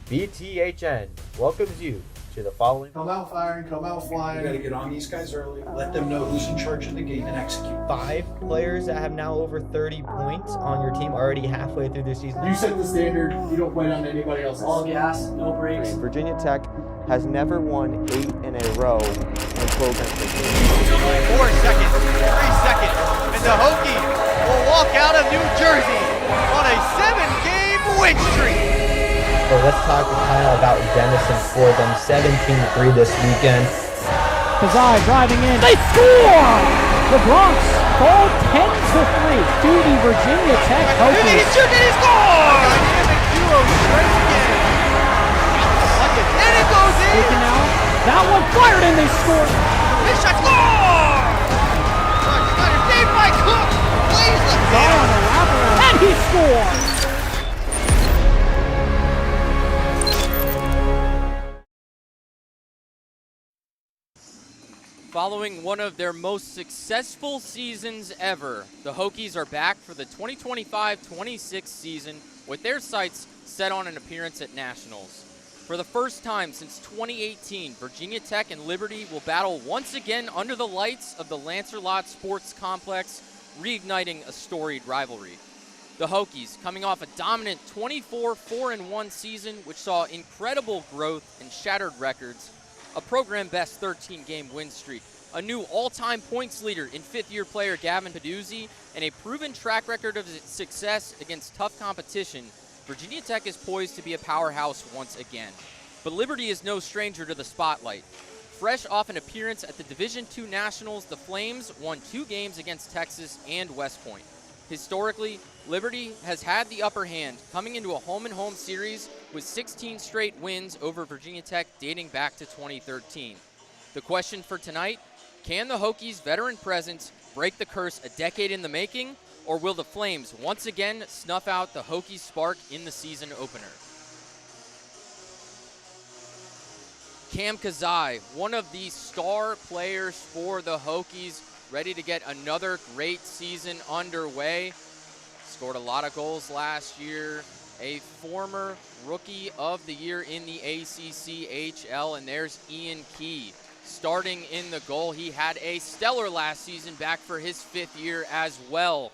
VTHN welcomes you to the following. Come out firing, come out flying. You got to get on these guys early. Let them know who's in charge of the game and execute. 5 players that have now over 30 points on your team already halfway through their season. You set the standard. You don't wait on anybody else. All gas, no brakes. Virginia Tech has never won 8 in a row in program history. 4 seconds, 3 seconds, and the Hokies will walk out of New Jersey on a 7-game win streak. So let's talk kind of about Denison for them. 17-3 this weekend. Kazai driving in. They score! The Bronx fall 10-3 to the Virginia Tech Hokies. Did he shoot? Did he score? Dynamic duo straight again. And it goes in. Taken out. That one fired and they scored. His shot score! Saved by Cook. Plays the Down the wraparound. And he scores! Following one of their most successful seasons ever, the Hokies are back for the 2025-26 season with their sights set on an appearance at Nationals. For the first time since 2018, Virginia Tech and Liberty will battle once again under the lights of the Lancerlot Sports Complex, reigniting a storied rivalry. The Hokies, coming off a dominant 24-4-1 season, which saw incredible growth and shattered records, a program-best 13-game win streak, a new all-time points leader in fifth-year player Gavin Peduzzi, and a proven track record of success against tough competition, Virginia Tech is poised to be a powerhouse once again. But Liberty is no stranger to the spotlight. Fresh off an appearance at the Division II Nationals, the Flames won 2 games against Texas and West Point. Historically, Liberty has had the upper hand, coming into a home-and-home series with 16 straight wins over Virginia Tech dating back to 2013. The question for tonight, can the Hokies' veteran presence break the curse a decade in the making, or will the Flames once again snuff out the Hokies' spark in the season opener? Cam Kazai, one of the star players for the Hokies, ready to get another great season underway. Scored a lot of goals last year. A former Rookie of the Year in the ACHA, and there's Ian Key starting in the goal. He had a stellar last season, back for his 5th year as well.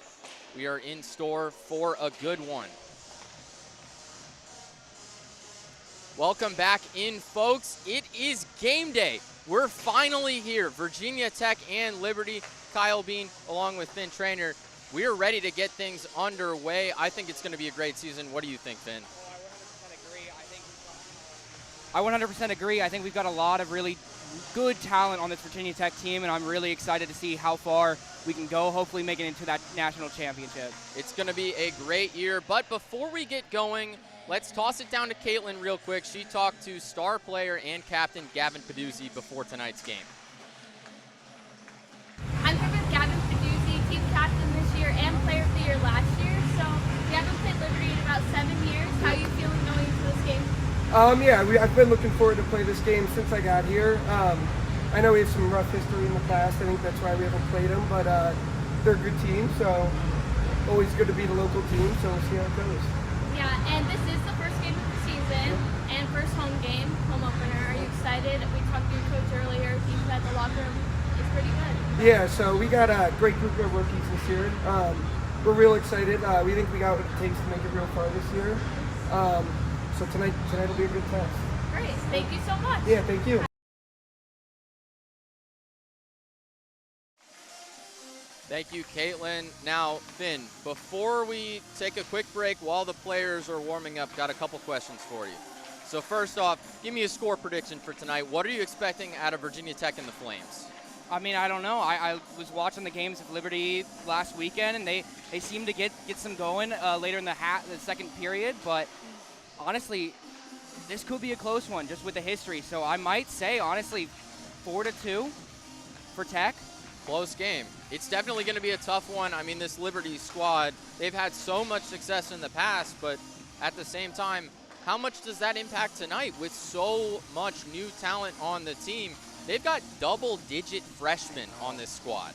We are in store for a good one. Welcome back in, folks. It is game day. We're finally here. Virginia Tech and Liberty. Kyle Bean along with Finn Trainer. We are ready to get things underway. I think it's going to be a great season. What do you think, Finn? I 100% agree. I think we've got a lot of really good talent on this Virginia Tech team, and I'm really excited to see how far we can go, hopefully make it into that national championship. It's going to be a great year, but before we get going, let's toss it down to Caitlin real quick. She talked to star player and captain Gavin Peduzzi before tonight's game. I'm here with Gavin Peduzzi, team captain this year and player of the year last year. So you haven't played Liberty in about 7 years. How are you feeling going into this game? I've been looking forward to play this game since I got here. I know we have some rough history in the past. I think that's why we haven't played them, but they're a good team, so always good to beat a local team, so we'll see how it goes. Yeah, and this is the first game of the season and first home game, home opener. Are you excited? We talked to your coach earlier. He said the locker room is pretty good. Yeah, so we got a great group of rookies this year. We're real excited. We think we got what it takes to make it real far this year. So tonight will be a good test. Great. Thank you so much. Yeah, thank you. Thank you, Caitlin. Now, Finn, before we take a quick break while the players are warming up, got a couple questions for you. So first off, give me a score prediction for tonight. What are you expecting out of Virginia Tech and the Flames? I mean, I don't know. I was watching the games of Liberty last weekend, and they seemed to get some going later in the second period, but honestly, this could be a close one just with the history. So I might say, honestly, 4-2 for Tech. Close game. It's definitely going to be a tough one. I mean, this Liberty squad, they've had so much success in the past, but at the same time, how much does that impact tonight with so much new talent on the team? They've got double-digit freshmen on this squad.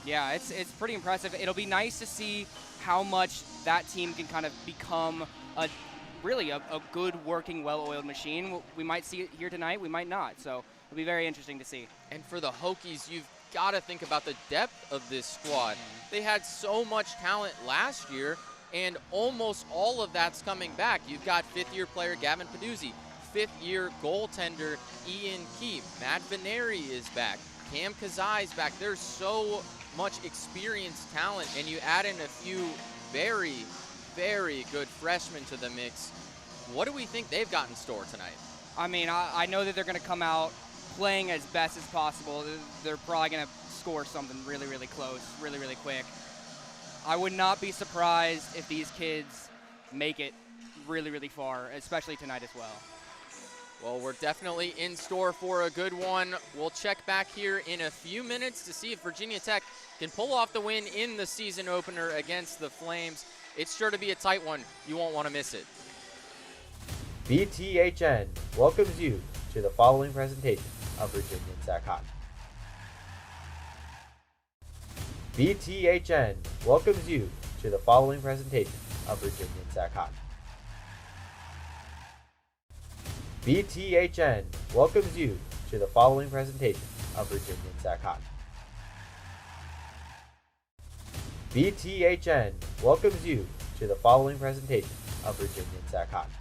Yeah, it's pretty impressive. It'll be nice to see how much that team can kind of become a really a good working, well-oiled machine. We might see it here tonight, we might not. So it'll be very interesting to see. And for the Hokies, you've got to think about the depth of this squad. They had so much talent last year, and almost all of that's coming back. You've got fifth-year player Gavin Peduzzi, fifth-year goaltender Ian Keep, Matt Veneri is back, Cam Kazai's back. There's so much experienced talent, and you add in a few very, very good freshmen to the mix. What do we think they've got in store tonight? I mean, I know that they're going to come out playing as best as possible. They're probably going to score something really, really close, really, really quick. I would not be surprised if these kids make it really, really far, especially tonight as well. Well, we're definitely in store for a good one. We'll check back here in a few minutes to see if Virginia Tech can pull off the win in the season opener against the Flames. It's sure to be a tight one. You won't want to miss it. VTHN welcomes you to the following presentation of Virginia Tech Hockey. VTHN welcomes you to the following presentation of Virginia Tech Hockey. VTHN welcomes you to the following presentation of Virginia Tech Hockey. VTHN welcomes you to the following presentation of Virginia Tech Hockey.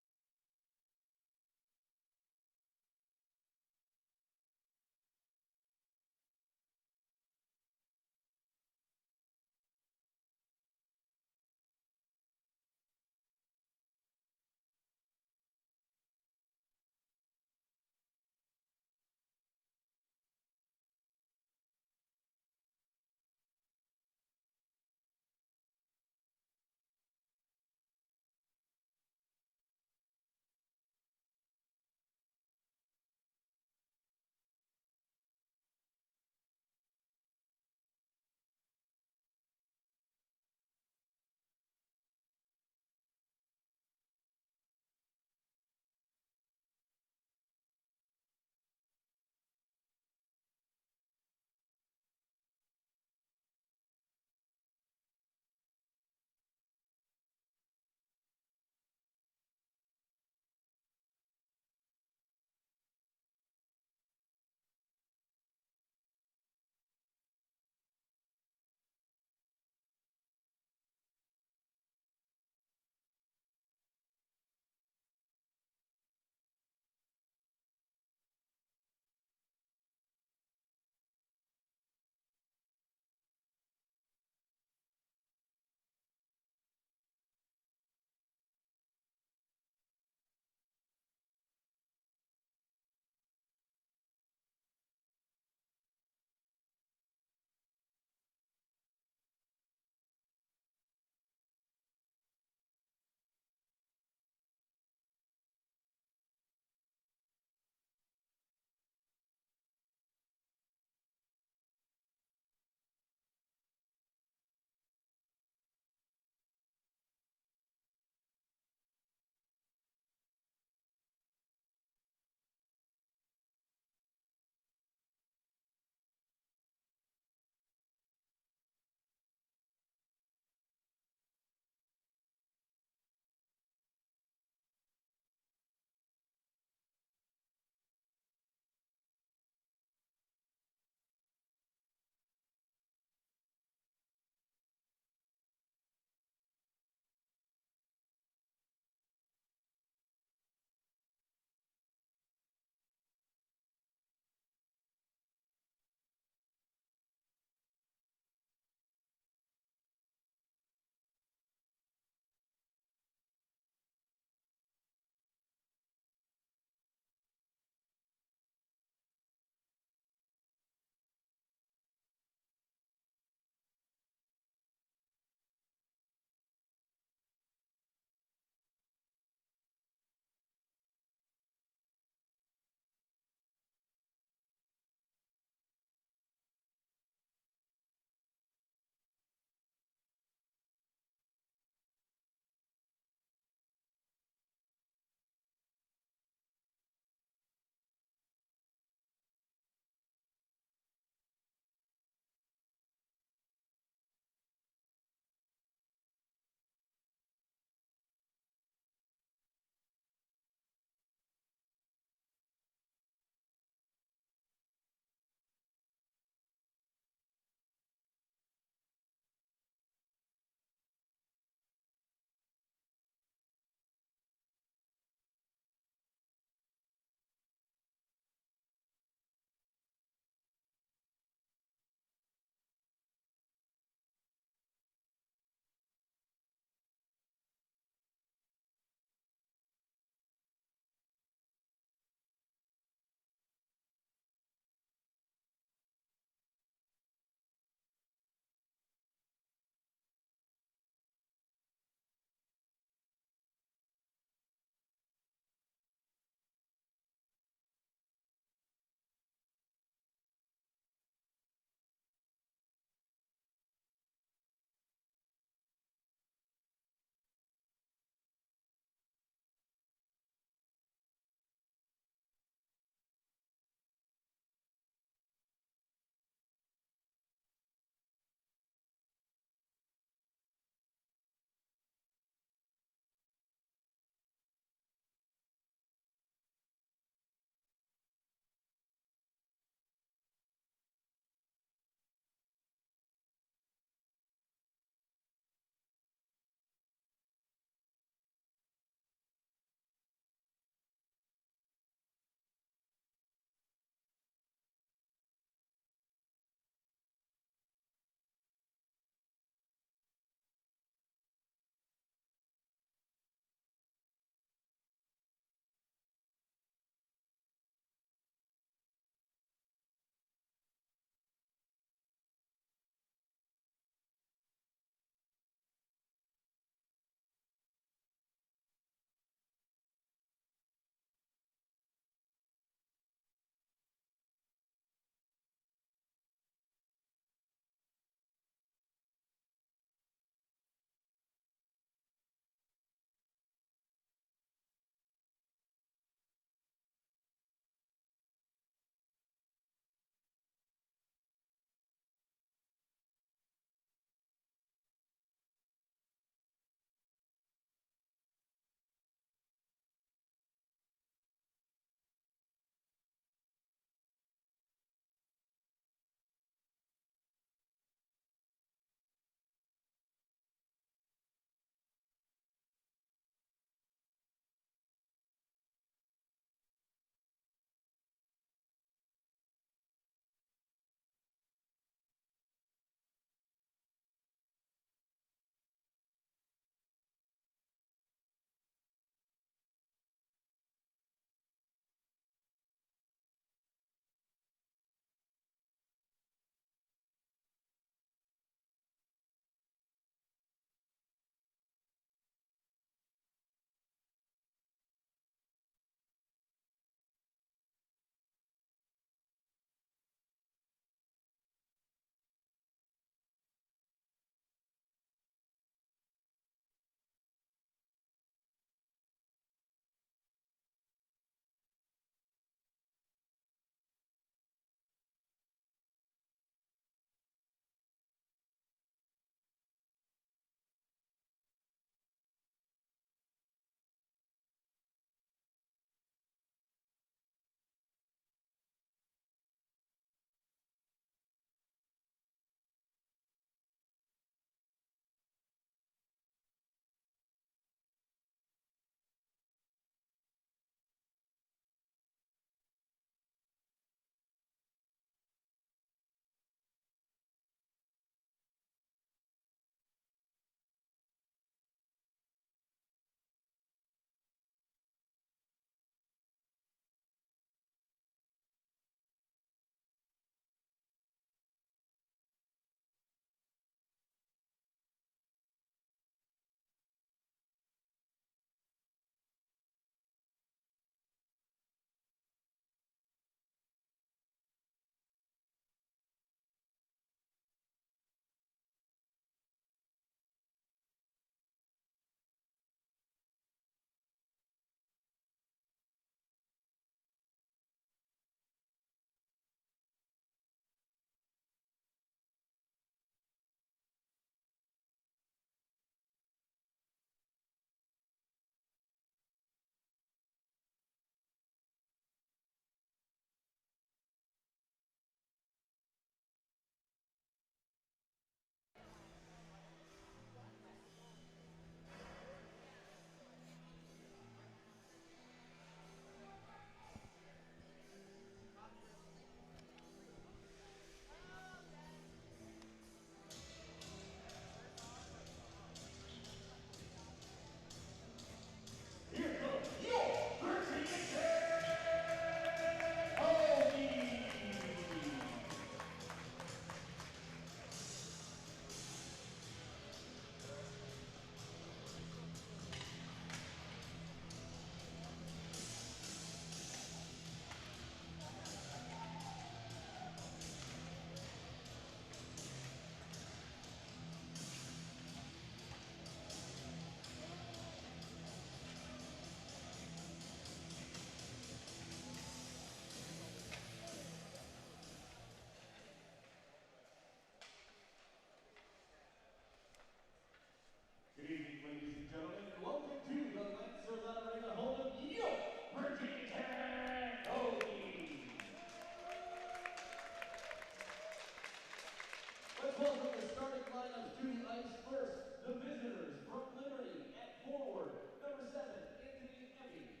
Let's welcome the starting lineup to the ice first. The visitors from Liberty at forward, number 7, Anthony Emmy.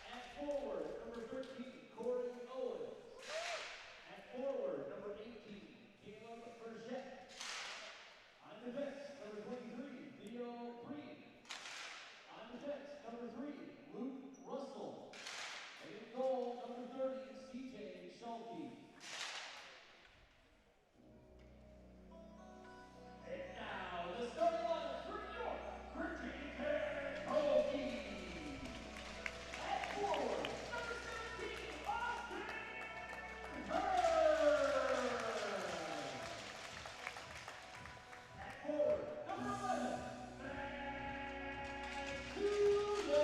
At forward, number 13, Corey Owens. At forward, number 18, Caleb Burchett. On defense, number 23, Leo Breed. On defense, number 3, Luke Russell. And in goal, number 30, CJ Schulte. And now, the starting lineup for your Virginia Tech Hokies. At forward, number 17, Austin Hearn. At forward, number 11, Matt Tulo.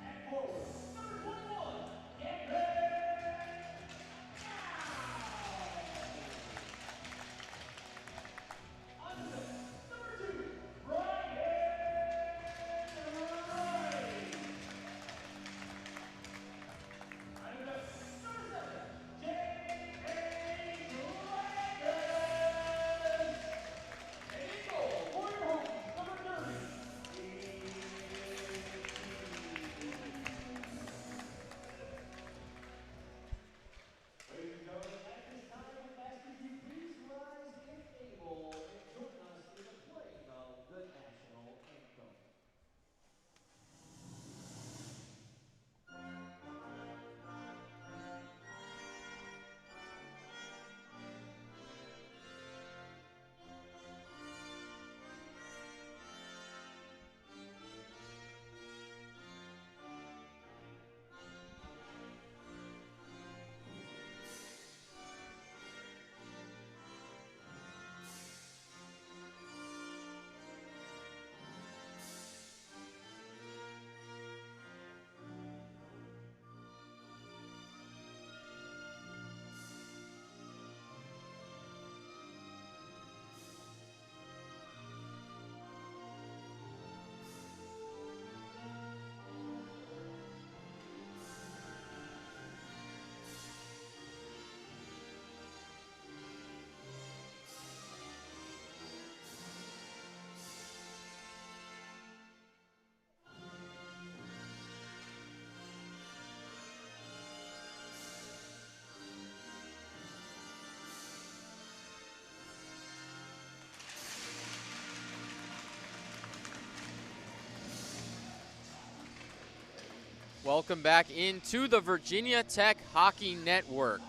At forward, number 21, Kevin. On defense, number 2, Brian Wright. On defense, number 7, J.A. Landers. And in goal for your Hokies, number 30, Ladies and gentlemen, at this time, we ask that you please rise if able and join us in the playing of the national anthem. Welcome back into the Virginia Tech Hockey Network.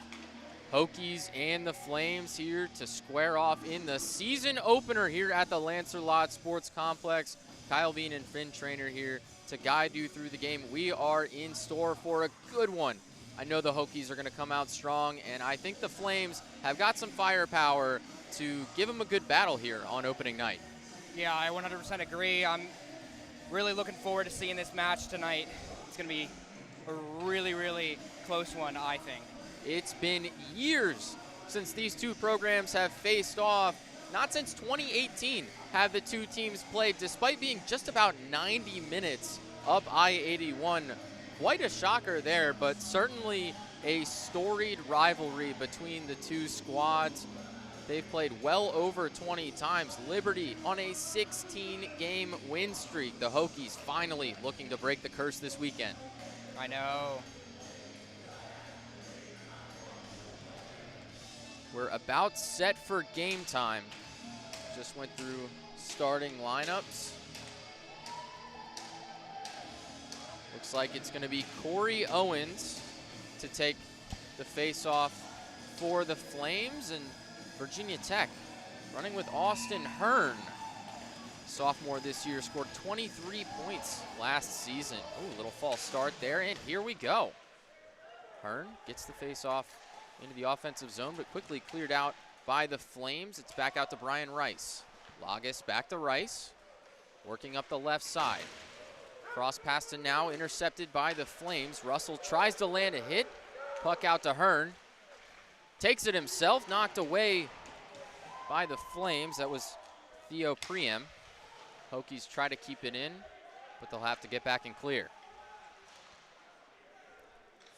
Hokies and the Flames here to square off in the season opener here at the Lancer-Lott Sports Complex. Kyle Bean and Finn Trainer here to guide you through the game. We are in store for a good one. I know the Hokies are going to come out strong, and I think the Flames have got some firepower to give them a good battle here on opening night. Yeah, I 100% agree. I'm really looking forward to seeing this match tonight. It's going to be a really, really close one, I think. It's been years since these two programs have faced off. Not since 2018 have the two teams played, despite being just about 90 minutes up I-81. Quite a shocker there, but certainly a storied rivalry between the two squads. They've played well over 20 times. Liberty on a 16-game win streak. The Hokies finally looking to break the curse this weekend. I know. We're about set for game time. Just went through starting lineups. Looks like it's going to be Corey Owens to take the face-off for the Flames, and Virginia Tech running with Austin Hearn. Sophomore this year, scored 23 points last season. Ooh, little false start there, and here we go. Hearn gets the face-off into the offensive zone, but quickly cleared out by the Flames. It's back out to Brian Rice. Lagas back to Rice, working up the left side. Cross pass to now, intercepted by the Flames. Russell tries to land a hit. Puck out to Hearn. Takes it himself, knocked away by the Flames. That was Theo Priem. Hokies try to keep it in, but they'll have to get back and clear.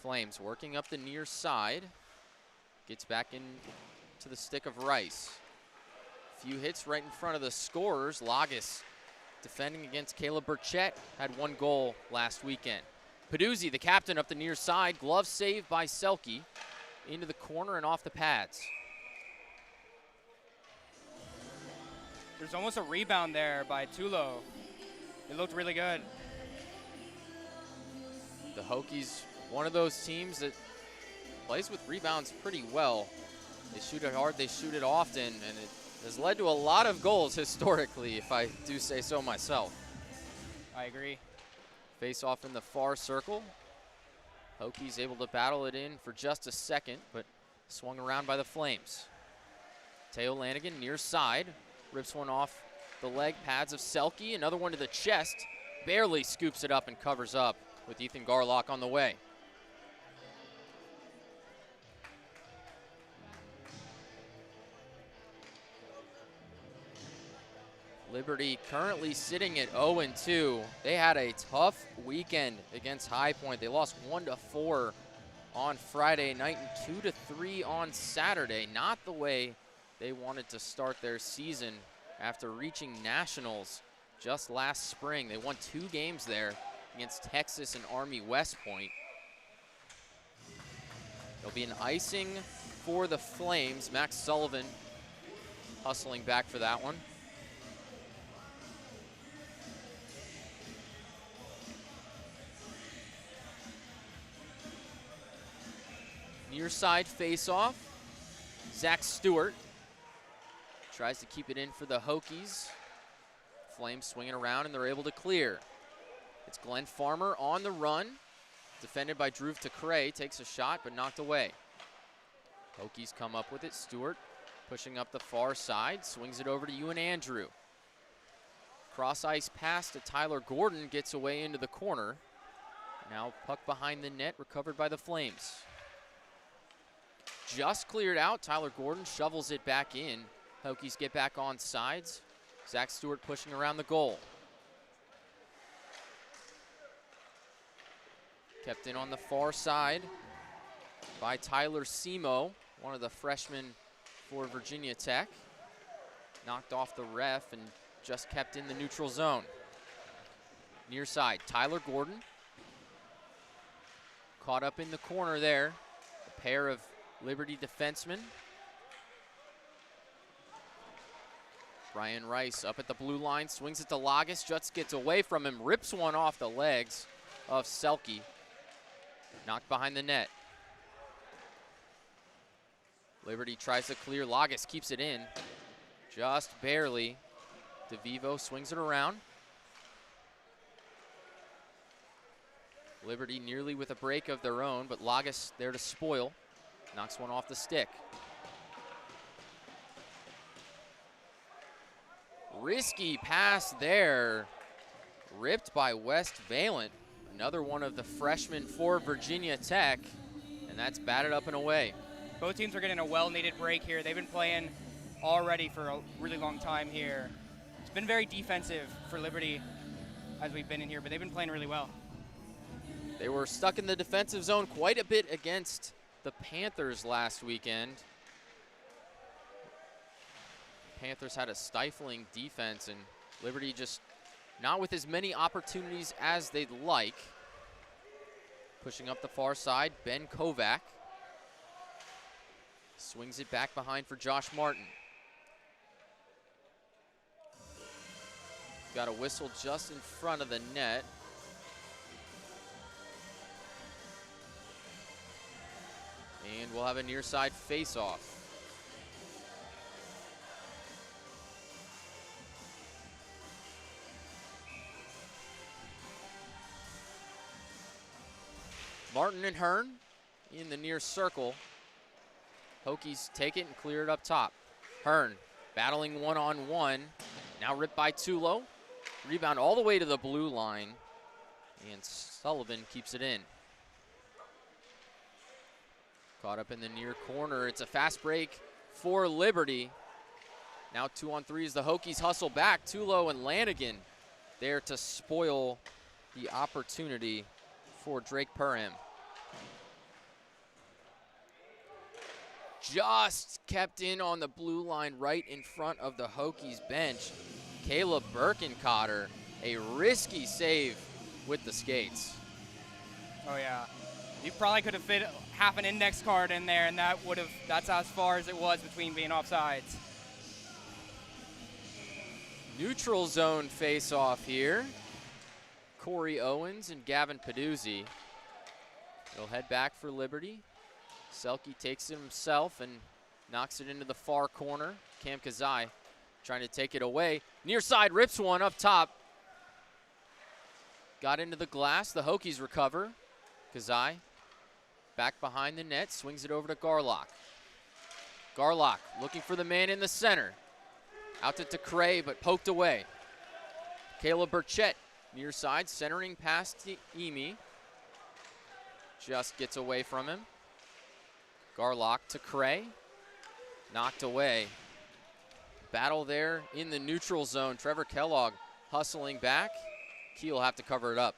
Flames working up the near side. Gets back into the stick of Rice. Few hits right in front of the scorers. Lagas defending against Caleb Burchett, had 1 goal last weekend. Peduzzi, the captain, up the near side. Glove save by Selke. Into the corner and off the pads. There's almost a rebound there by Tulo. It looked really good. The Hokies, one of those teams that plays with rebounds pretty well. They shoot it hard, they shoot it often, and it has led to a lot of goals historically, if I do say so myself. I agree. Face off in the far circle. Hokies able to battle it in for just a second, but swung around by the Flames. Teo Lanigan near side, rips one off the leg pads of Selke, another one to the chest, barely scoops it up and covers up with Ethan Garlock on the way. Liberty currently sitting at 0-2. They had a tough weekend against High Point. They lost 1-4 on Friday night and 2-3 on Saturday. Not the way they wanted to start their season after reaching nationals just last spring. They won 2 games there against Texas and Army West Point. There'll be an icing for the Flames. Max Sullivan hustling back for that one. Near side face-off. Zach Stewart tries to keep it in for the Hokies. Flames swinging around and they're able to clear. It's Glenn Farmer on the run. Defended by Drew Takray. Takes a shot but knocked away. Hokies come up with it. Stewart pushing up the far side. Swings it over to Ewan Andrew. Cross ice pass to Tyler Gordon. Gets away into the corner. Now puck behind the net. Recovered by the Flames. Just cleared out. Tyler Gordon shovels it back in. Hokies get back on sides. Zach Stewart pushing around the goal. Kept in on the far side by Tyler Semo, one of the freshmen for Virginia Tech. Knocked off the ref and just kept in the neutral zone. Near side, Tyler Gordon. Caught up in the corner there. A pair of Liberty defensemen. Brian Rice up at the blue line, swings it to Lagas, just gets away from him, rips one off the legs of Selke. Knocked behind the net. Liberty tries to clear, Lagas keeps it in, just barely. DeVivo swings it around. Liberty nearly with a break of their own, but Lagas there to spoil. Knocks one off the stick. Risky pass there. Ripped by West Valent. Another one of the freshmen for Virginia Tech. And that's batted up and away. Both teams are getting a well-needed break here. They've been playing already for a really long time here. It's been very defensive for Liberty as we've been in here, but they've been playing really well. They were stuck in the defensive zone quite a bit against the Panthers last weekend. Panthers had a stifling defense and Liberty just not with as many opportunities as they'd like. Pushing up the far side, Ben Kovac. Swings it back behind for Josh Martin. Got a whistle just in front of the net. And we'll have a near side face-off. Martin and Hearn in the near circle. Hokies take it and clear it up top. Hearn battling one-on-one. Now ripped by Tulo. Rebound all the way to the blue line. And Sullivan keeps it in. Caught up in the near corner. It's a fast break for Liberty. Now 2-on-3 as the Hokies hustle back. Tulo and Lanigan there to spoil the opportunity for Drake Perham. just kept in on the blue line right in front of the Hokies bench. Caleb Birkencotter, a risky save with the skates. Oh yeah. You probably could have fit half an index card in there, and that's as far as it was between being offsides. Neutral zone face-off here. Corey Owens and Gavin Peduzzi. They'll head back for Liberty. Selke takes it himself and knocks it into the far corner. Cam Kazai trying to take it away. Near side rips one up top. Got into the glass. The Hokies recover. Kazai back behind the net, swings it over to Garlock. Garlock looking for the man in the center. Out to Tecray, but poked away. Caleb Burchett near side, centering past to Emi. Just gets away from him. Garlock to Cray. Knocked away. Battle there in the neutral zone. Trevor Kellogg hustling back. Key will have to cover it up.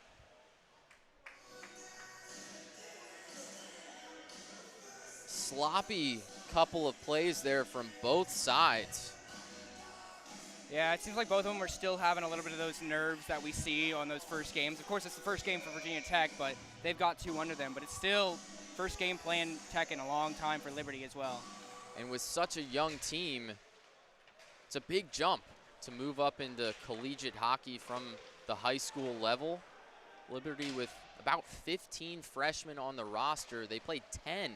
Sloppy couple of plays there from both sides. Yeah, it seems like both of them are still having a little bit of those nerves that we see on those first games. Of course, it's the first game for Virginia Tech, but they've got 2 under them. But it's still first game playing Tech in a long time for Liberty as well. And with such a young team, it's a big jump to move up into collegiate hockey from the high school level. Liberty with about 15 freshmen on the roster. They played 10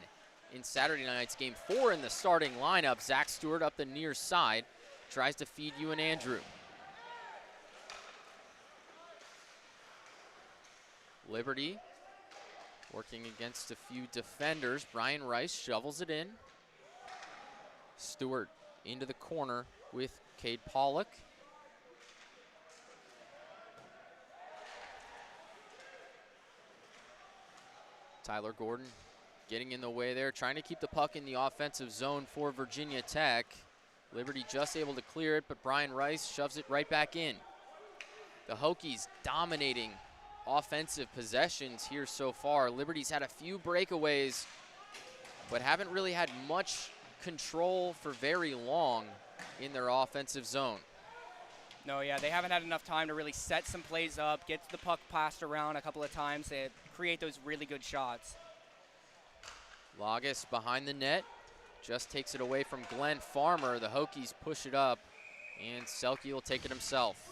in Saturday night's game, 4 in the starting lineup. Zach Stewart up the near side. Tries to feed you and Andrew. Liberty working against a few defenders. Brian Rice shovels it in. Stewart into the corner with Cade Pollock. Tyler Gordon getting in the way there, trying to keep the puck in the offensive zone for Virginia Tech. Liberty just able to clear it, but Brian Rice shoves it right back in. The Hokies dominating offensive possessions here so far. Liberty's had a few breakaways, but haven't really had much control for very long in their offensive zone. No, yeah, they haven't had enough time to really set some plays up, get the puck passed around a couple of times, and create those really good shots. Lagas behind the net. Just takes it away from Glenn Farmer. The Hokies push it up, and Selke will take it himself.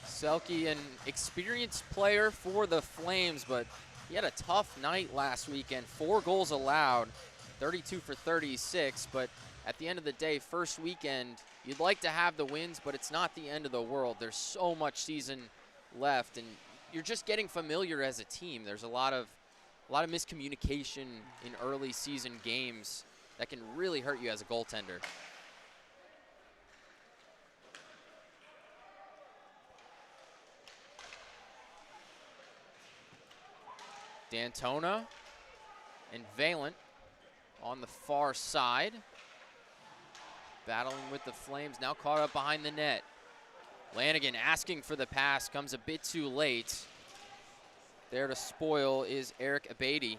Selke, an experienced player for the Flames, but he had a tough night last weekend. 4 goals allowed, 32 for 36, but at the end of the day, first weekend, you'd like to have the wins, but it's not the end of the world. There's so much season left, and you're just getting familiar as a team. There's a lot of miscommunication in early season games that can really hurt you as a goaltender. D'Antona and Valent on the far side. Battling with the Flames, now caught up behind the net. Lanigan asking for the pass, comes a bit too late. There to spoil is Eric Abady.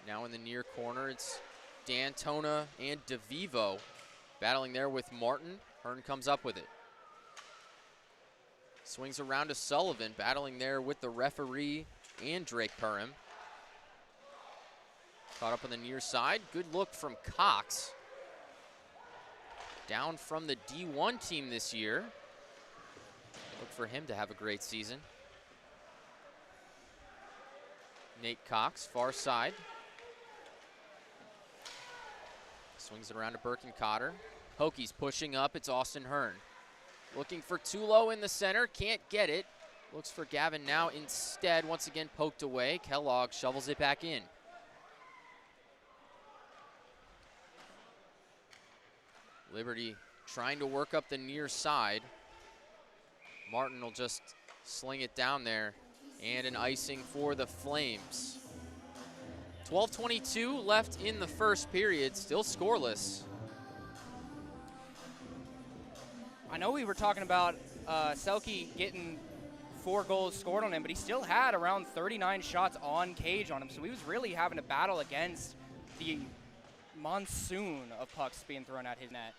Now in the near corner, it's D'Antona and DeVivo battling there with Martin. Hearn comes up with it. Swings around to Sullivan, battling there with the referee and Drake Perham. Caught up on the near side. Good look from Cox. Down from the D1 team this year. Look for him to have a great season. Nate Cox, far side. Swings it around to Birkencotter. Hokies pushing up. It's Austin Hearn. Looking for Tulo in the center. Can't get it. Looks for Gavin now instead. Once again poked away. Kellogg shovels it back in. Liberty trying to work up the near side. Martin will just sling it down there. And an icing for the Flames. 12:22 left in the first period, still scoreless. I know we were talking about Selke getting 4 goals scored on him, but he still had around 39 shots on cage on him, so he was really having to battle against the monsoon of pucks being thrown at his net.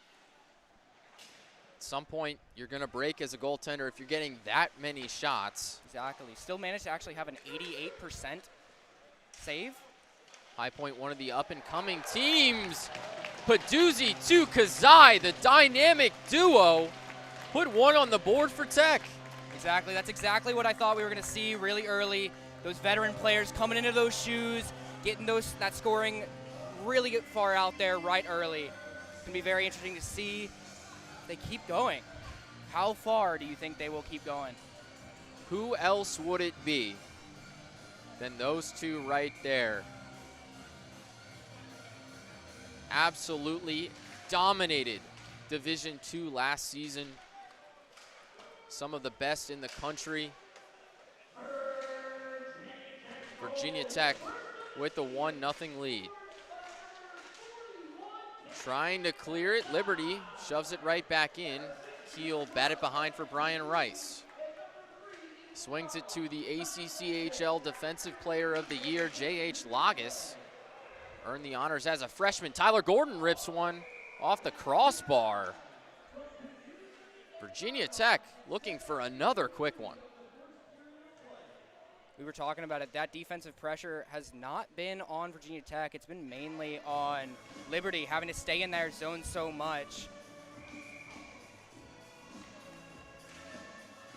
At some point, you're going to break as a goaltender if you're getting that many shots. Exactly. Still managed to actually have an 88% save. High Point, one of the up-and-coming teams. Paduzzi to Kazai, the dynamic duo, put one on the board for Tech. Exactly. That's exactly what I thought we were going to see really early. Those veteran players coming into those shoes, getting that scoring really far out there right early. It's going to be very interesting to see if they keep going. How far do you think they will keep going? Who else would it be than those two right there? Absolutely dominated Division II last season. Some of the best in the country. Virginia Tech with the 1-0 lead. Trying to clear it, Liberty shoves it right back in. Keel batted behind for Brian Rice. Swings it to the ACCHL Defensive Player of the Year, J.H. Lagas. Earned the honors as a freshman. Tyler Gordon rips one off the crossbar. Virginia Tech looking for another quick one. We were talking about it. That defensive pressure has not been on Virginia Tech. It's been mainly on Liberty having to stay in their zone so much.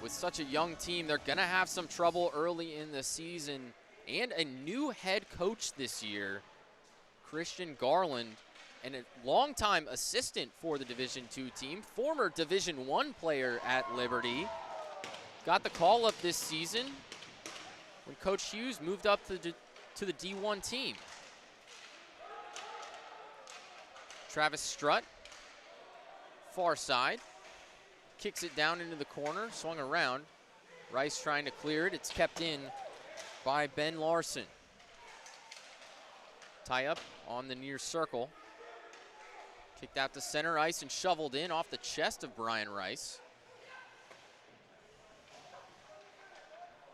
With such a young team, they're going to have some trouble early in the season. And a new head coach this year, Christian Garland, and a longtime assistant for the Division II team, former Division I player at Liberty. Got the call up this season when Coach Hughes moved up to the D1 team. Travis Strutt, far side, kicks it down into the corner, swung around. Rice trying to clear it. It's kept in by Ben Larson. Tie up on the near circle. Kicked out to center ice and shoveled in off the chest of Brian Rice.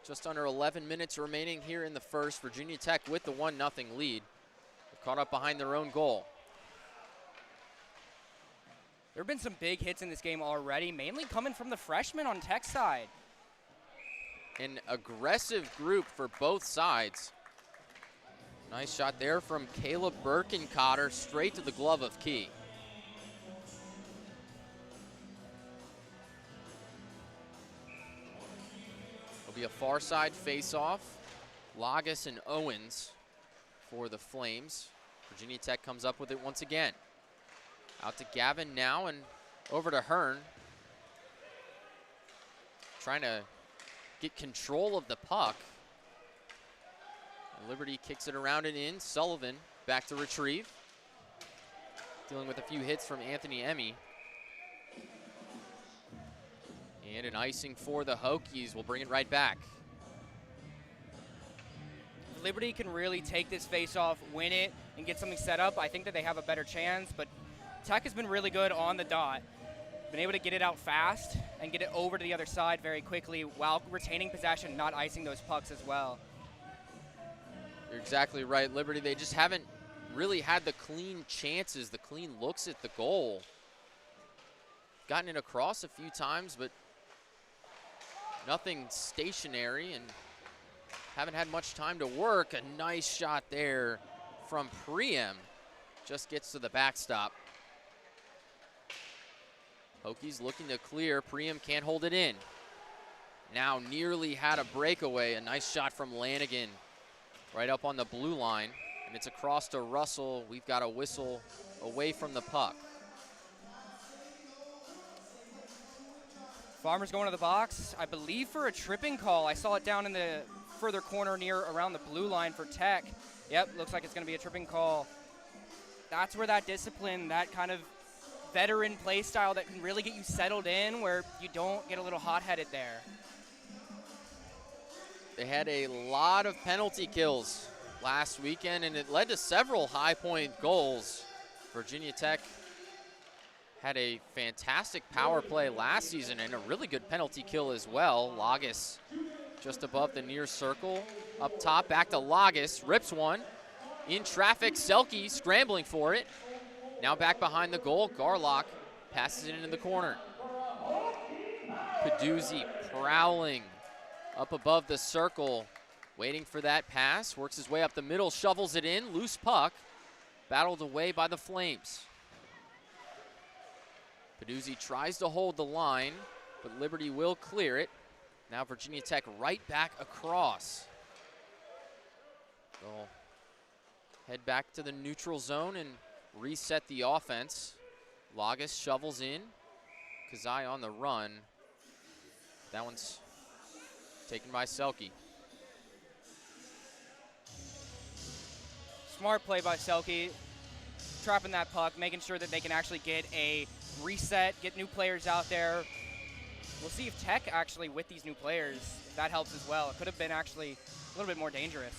Just under 11 minutes remaining here in the first. Virginia Tech with the 1-0 lead. They're caught up behind their own goal. There have been some big hits in this game already, mainly coming from the freshmen on Tech side. An aggressive group for both sides. Nice shot there from Caleb Birkencotter, straight to the glove of Key. It'll be a far side face-off. Lagas and Owens for the Flames. Virginia Tech comes up with it once again. Out to Gavin now and over to Hearn. Trying to get control of the puck. Liberty kicks it around and in. Sullivan back to retrieve. Dealing with a few hits from Anthony Emmy. And an icing for the Hokies. Will bring it right back. Liberty can really take this face-off, win it, and get something set up. I think that they have a better chance, but Tech has been really good on the dot. Been able to get it out fast and get it over to the other side very quickly while retaining possession, not icing those pucks as well. You're exactly right. Liberty, they just haven't really had the clean chances, the clean looks at the goal. Gotten it across a few times, but nothing stationary and haven't had much time to work. A nice shot there from Priem. Just gets to the backstop. Hokies looking to clear. Priem can't hold it in. Now nearly had a breakaway. A nice shot from Lanigan right up on the blue line. And it's across to Russell. We've got a whistle away from the puck. Farmer's going to the box, I believe for a tripping call. I saw it down in the further corner near around the blue line for Tech. Yep, looks like it's going to be a tripping call. That's where that discipline, that kind of veteran play style that can really get you settled in where you don't get a little hot-headed there. They had a lot of penalty kills last weekend, and it led to several high point goals. Virginia Tech had a fantastic power play last season and a really good penalty kill as well. Lagas just above the near circle. Up top, back to Lagas, rips one. In traffic, Selke scrambling for it. Now back behind the goal, Garlock passes it into the corner. Peduzzi prowling up above the circle, waiting for that pass, works his way up the middle, shovels it in, loose puck, battled away by the Flames. Peduzzi tries to hold the line, but Liberty will clear it. Now Virginia Tech right back across. They'll head back to the neutral zone and reset the offense. Lagas shovels in, Kazai on the run. That one's taken by Selke. Smart play by Selke, trapping that puck, making sure that they can actually get a reset, get new players out there. We'll see if Tech actually, with these new players, if that helps as well. It could have been actually a little bit more dangerous.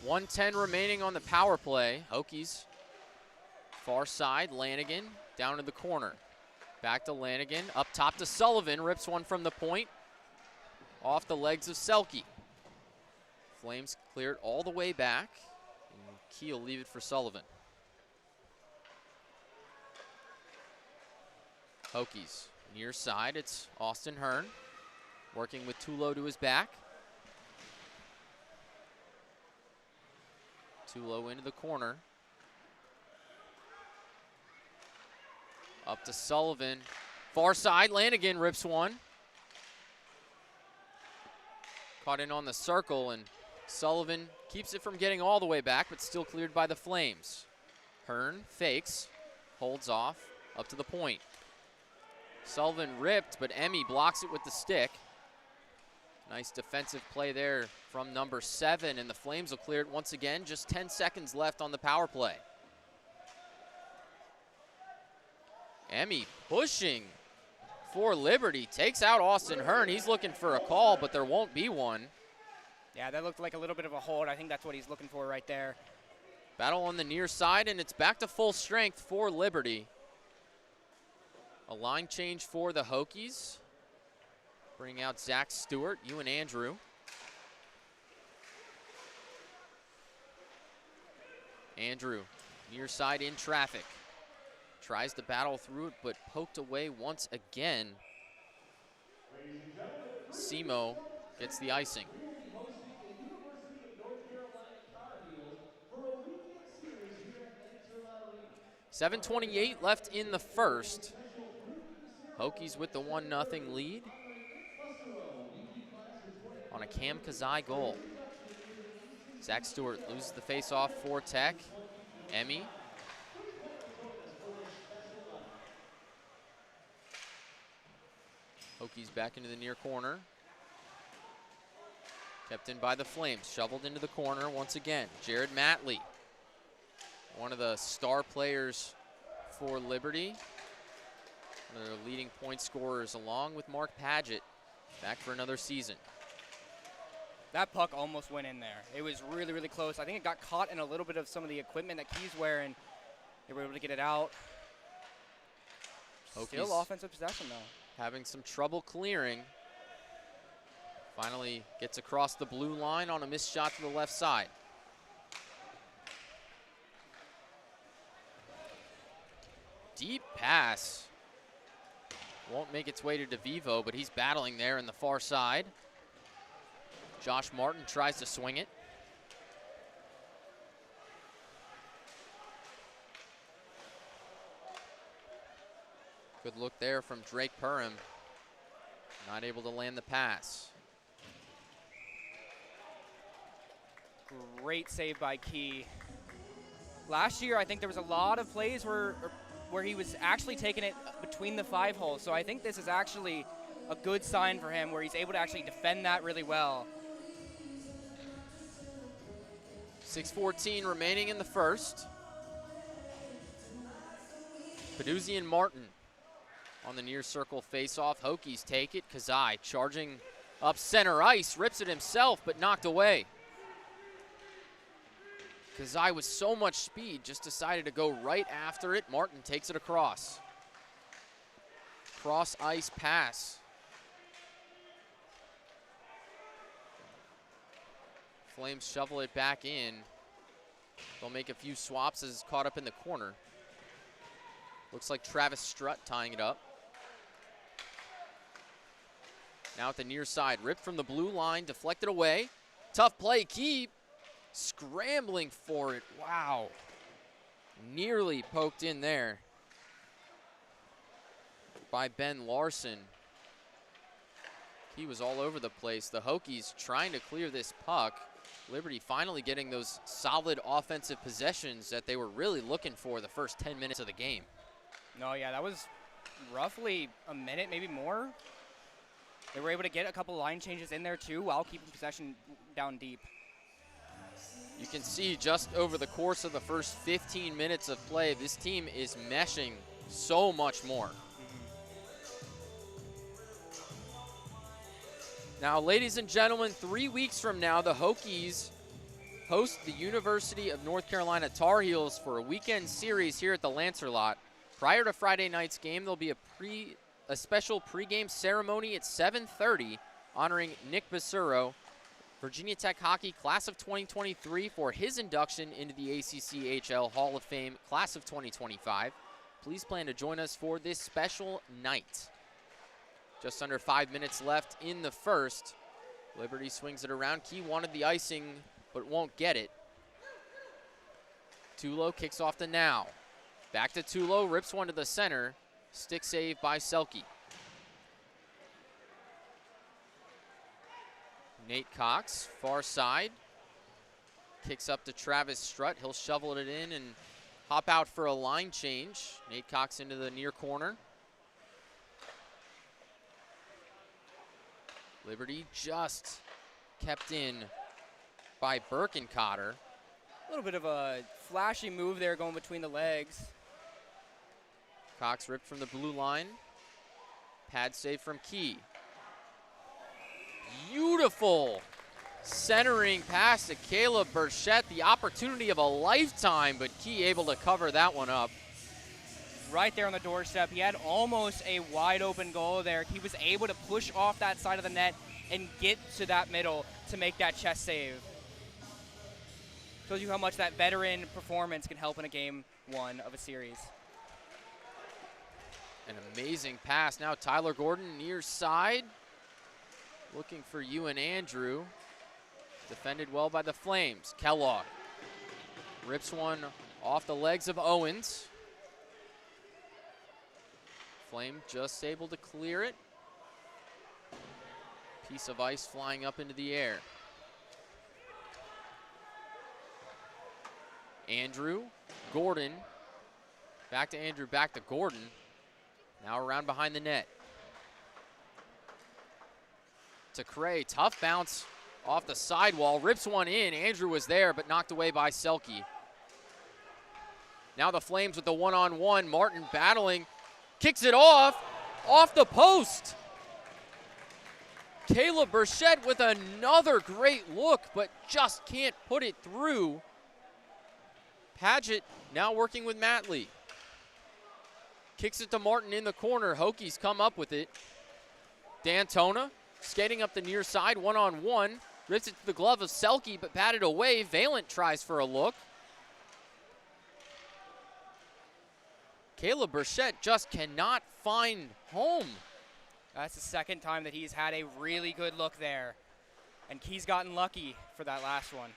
1:10 remaining on the power play. Hokies, far side, Lanigan down in the corner. Back to Lanigan, up top to Sullivan, rips one from the point, off the legs of Selke. Flames cleared all the way back, and Key will leave it for Sullivan. Hokies, near side, it's Austin Hearn, working with Tulo to his back. Tulo into the corner. Up to Sullivan. Far side, Lanigan rips one. Caught in on the circle, and Sullivan keeps it from getting all the way back, but still cleared by the Flames. Hearn fakes, holds off, up to the point. Sullivan ripped, but Emmy blocks it with the stick. Nice defensive play there from number 7, and the Flames will clear it once again. Just 10 seconds left on the power play. Emmy pushing for Liberty, takes out Austin Hearn. He's looking for a call, but there won't be one. Yeah, that looked like a little bit of a hold. I think that's what he's looking for right there. Battle on the near side, and it's back to full strength for Liberty. A line change for the Hokies. Bring out Zach Stewart, Ewan Andrew. Andrew, near side in traffic. Tries to battle through it, but poked away once again. Simo gets the icing. 7:28 left in the first. Hokies with the 1-0 lead on a Cam Kazai goal. Zach Stewart loses the face-off for Tech. Emmy. Hokies back into the near corner. Kept in by the Flames, shoveled into the corner once again. Jared Matley, one of the star players for Liberty. One of their leading point scorers, along with Mark Padgett, back for another season. That puck almost went in there. It was really, really close. I think it got caught in a little bit of some of the equipment that Key's wearing. They were able to get it out. Hokies Still offensive possession, though. Having some trouble clearing. Finally gets across the blue line on a missed shot to the left side. Deep pass. Won't make its way to DeVivo, but he's battling there in the far side. Josh Martin tries to swing it. Good look there from Drake Perham. Not able to land the pass. Great save by Key. Last year, I think there was a lot of plays where he was actually taking it between the 5 holes. So I think this is actually a good sign for him where he's able to actually defend that really well. 6:14 remaining in the first. Peduzzi and Martin on the near circle face-off. Hokies take it. Kazai charging up center ice, rips it himself, but knocked away. Kazai with so much speed just decided to go right after it. Martin takes it across. cross ice pass. Flames shovel it back in. They'll make a few swaps as it's caught up in the corner. Looks like Travis Strutt tying it up. Now at the near side, ripped from the blue line, deflected away. Tough play, Key scrambling for it. Wow. Nearly poked in there by Ben Larson. He was all over the place. The Hokies trying to clear this puck. Liberty finally getting those solid offensive possessions that they were really looking for the first 10 minutes of the game. No, yeah, that was roughly a minute, maybe more. They were able to get a couple line changes in there too while keeping possession down deep. You can see just over the course of the first 15 minutes of play, this team is meshing so much more. Now, ladies and gentlemen, 3 weeks from now, the Hokies host the University of North Carolina Tar Heels for a weekend series here at the Lancer Lot. Prior to Friday night's game, there'll be a special pregame ceremony at 7:30 honoring Nick Basuro, Virginia Tech Hockey Class of 2023, for his induction into the ACHA Hall of Fame Class of 2025. Please plan to join us for this special night. Just under 5 minutes left in the first. Liberty swings it around. Key wanted the icing, but won't get it. Tulo kicks off to Now. Back to Tulo, rips one to the center. Stick save by Selke. Nate Cox, far side. Kicks up to Travis Strutt. He'll shovel it in and hop out for a line change. Nate Cox into the near corner. Liberty just kept in by Birkencotter. A little bit of a flashy move there going between the legs. Cox ripped from the blue line. Pad save from Key. Beautiful centering pass to Caleb Burchett. The opportunity of a lifetime, but Key able to cover that one up. Right there on the doorstep. He had almost a wide open goal there. He was able to push off that side of the net and get to that middle to make that chest save. Shows you how much that veteran performance can help in a game one of a series. An amazing pass. Now Tyler Gordon near side. Looking for Ewan Andrew. Defended well by the Flames. Kellogg rips one off the legs of Owens. Flame just able to clear it. Piece of ice flying up into the air. Andrew, Gordon, back to Andrew, back to Gordon. Now around behind the net. To Cray, tough bounce off the sidewall, rips one in. Andrew was there, but knocked away by Selke. Now the Flames with the one-on-one. Martin battling. Kicks it off the post. Caleb Burchett with another great look, but just can't put it through. Paget now working with Matley. Kicks it to Martin in the corner. Hokies come up with it. D'Antona skating up the near side, one-on-one. Rips it to the glove of Selke, but batted away. Valent tries for a look. Caleb Burchett just cannot find home. That's the second time that he's had a really good look there. And Key's gotten lucky for that last one.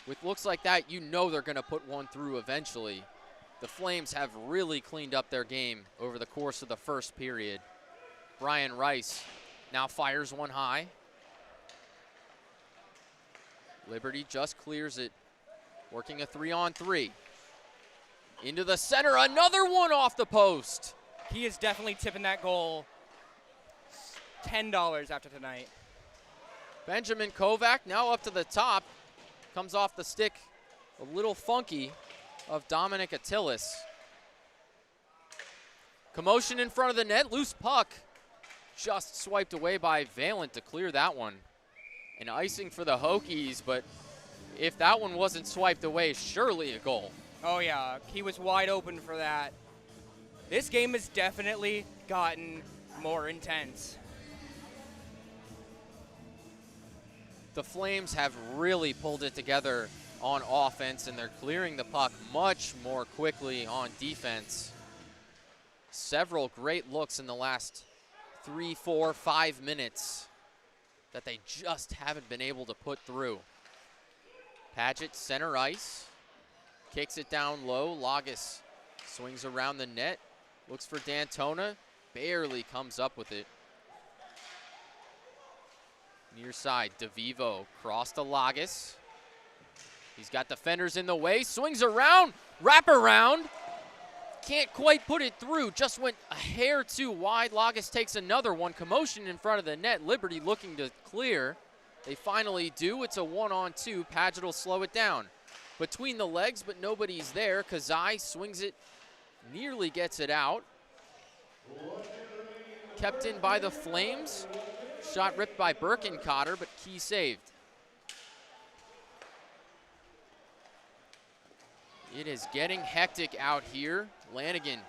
With looks like that, you know they're going to put one through eventually. The Flames have really cleaned up their game over the course of the first period. Brian Rice now fires one high. Liberty just clears it, working a 3-on-3. Into the center, another one off the post. He is definitely tipping that goal $10 after tonight. Benjamin Kovac now up to the top. Comes off the stick a little funky of Dominic Attilis. Commotion in front of the net, loose puck. Just swiped away by Valent to clear that one. An icing for the Hokies, but if that one wasn't swiped away, surely a goal. Oh yeah, he was wide open for that. this game has definitely gotten more intense. The Flames have really pulled it together on offense, and they're clearing the puck much more quickly on defense. Several great looks in the last 3, 4, 5 minutes that they just haven't been able to put through. Paget, center ice, kicks it down low. Lagas swings around the net, looks for D'Antona, barely comes up with it. Near side, DeVivo, cross to Lagas. He's got defenders in the way, swings around, wrap around. Can't quite put it through, just went a hair too wide. Lagas takes another one, commotion in front of the net. Liberty looking to clear. They finally do, it's a 1-on-2. Paget will slow it down. Between the legs, but nobody's there. Kazai swings it, nearly gets it out. Kept in by the Flames. Shot ripped by Birkencotter, but Key saved. It is getting hectic out here. Lanigan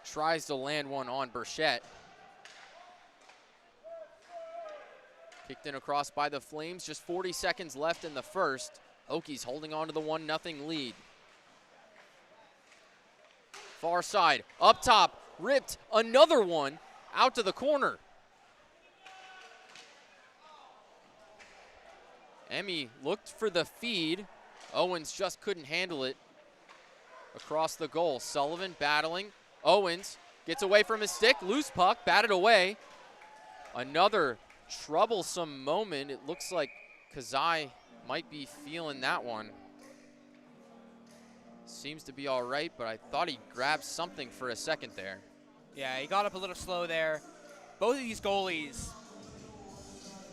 tries to land one on Burchett. Kicked in across by the Flames. Just 40 seconds left in the first. Hokies holding on to the 1-0 lead. Far side, up top, ripped, another one out to the corner. Emmy looked for the feed. Owens just couldn't handle it. Across the goal, Sullivan battling. Owens gets away from his stick, loose puck, batted away. Another troublesome moment. It looks like Kazai might be feeling that one. Seems to be all right, but I thought he grabbed something for a second there. Yeah, he got up a little slow there. Both of these goalies,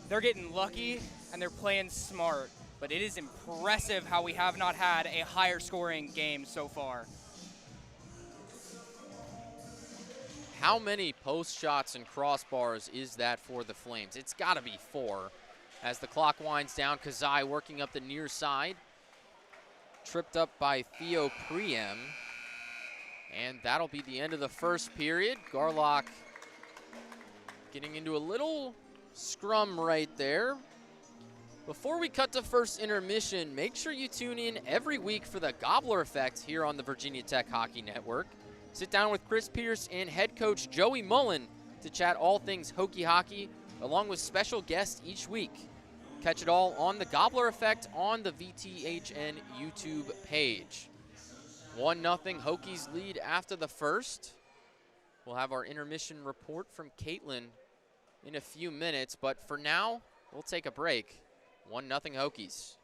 they're getting lucky and they're playing smart. But it is impressive how we have not had a higher scoring game so far. How many post shots and crossbars is that for the Flames? It's got to be 4. As the clock winds down, Kazai working up the near side. Tripped up by Theo Priem. And that'll be the end of the first period. Garlock getting into a little scrum right there. Before we cut to first intermission, make sure you tune in every week for the Gobbler Effect here on the Virginia Tech Hockey Network. Sit down with Chris Pierce and head coach Joey Mullen to chat all things Hokie hockey, along with special guests each week. Catch it all on the Gobbler Effect on the VTHN YouTube page. 1-0 Hokies lead after the first. We'll have our intermission report from Caitlin in a few minutes, but for now, we'll take a break. 1-0 Hokies.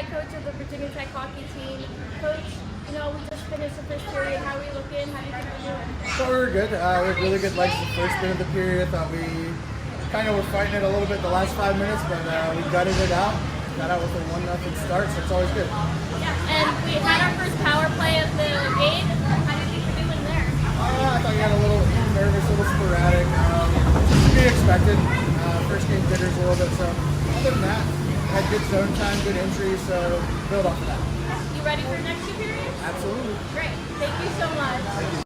head coach of the Virginia Tech hockey team. Coach, you know, we just finished the first period. How are we looking? How do you think we're doing? So we were good. We had really good legs the first bit of the period. I thought we kind of were fighting it a little bit the last 5 minutes, but we gutted it out. Got out with a 1-0 start, so it's always good. Yeah, and we had our first power play of the game. How do you think we're doing there? I thought we got a little nervous, a little sporadic. To be expected. First game jitters a little bit, so other than that, had good zone time, good entry, so build off of that. You ready for the next 2 periods? Absolutely. Great. Thank you so much.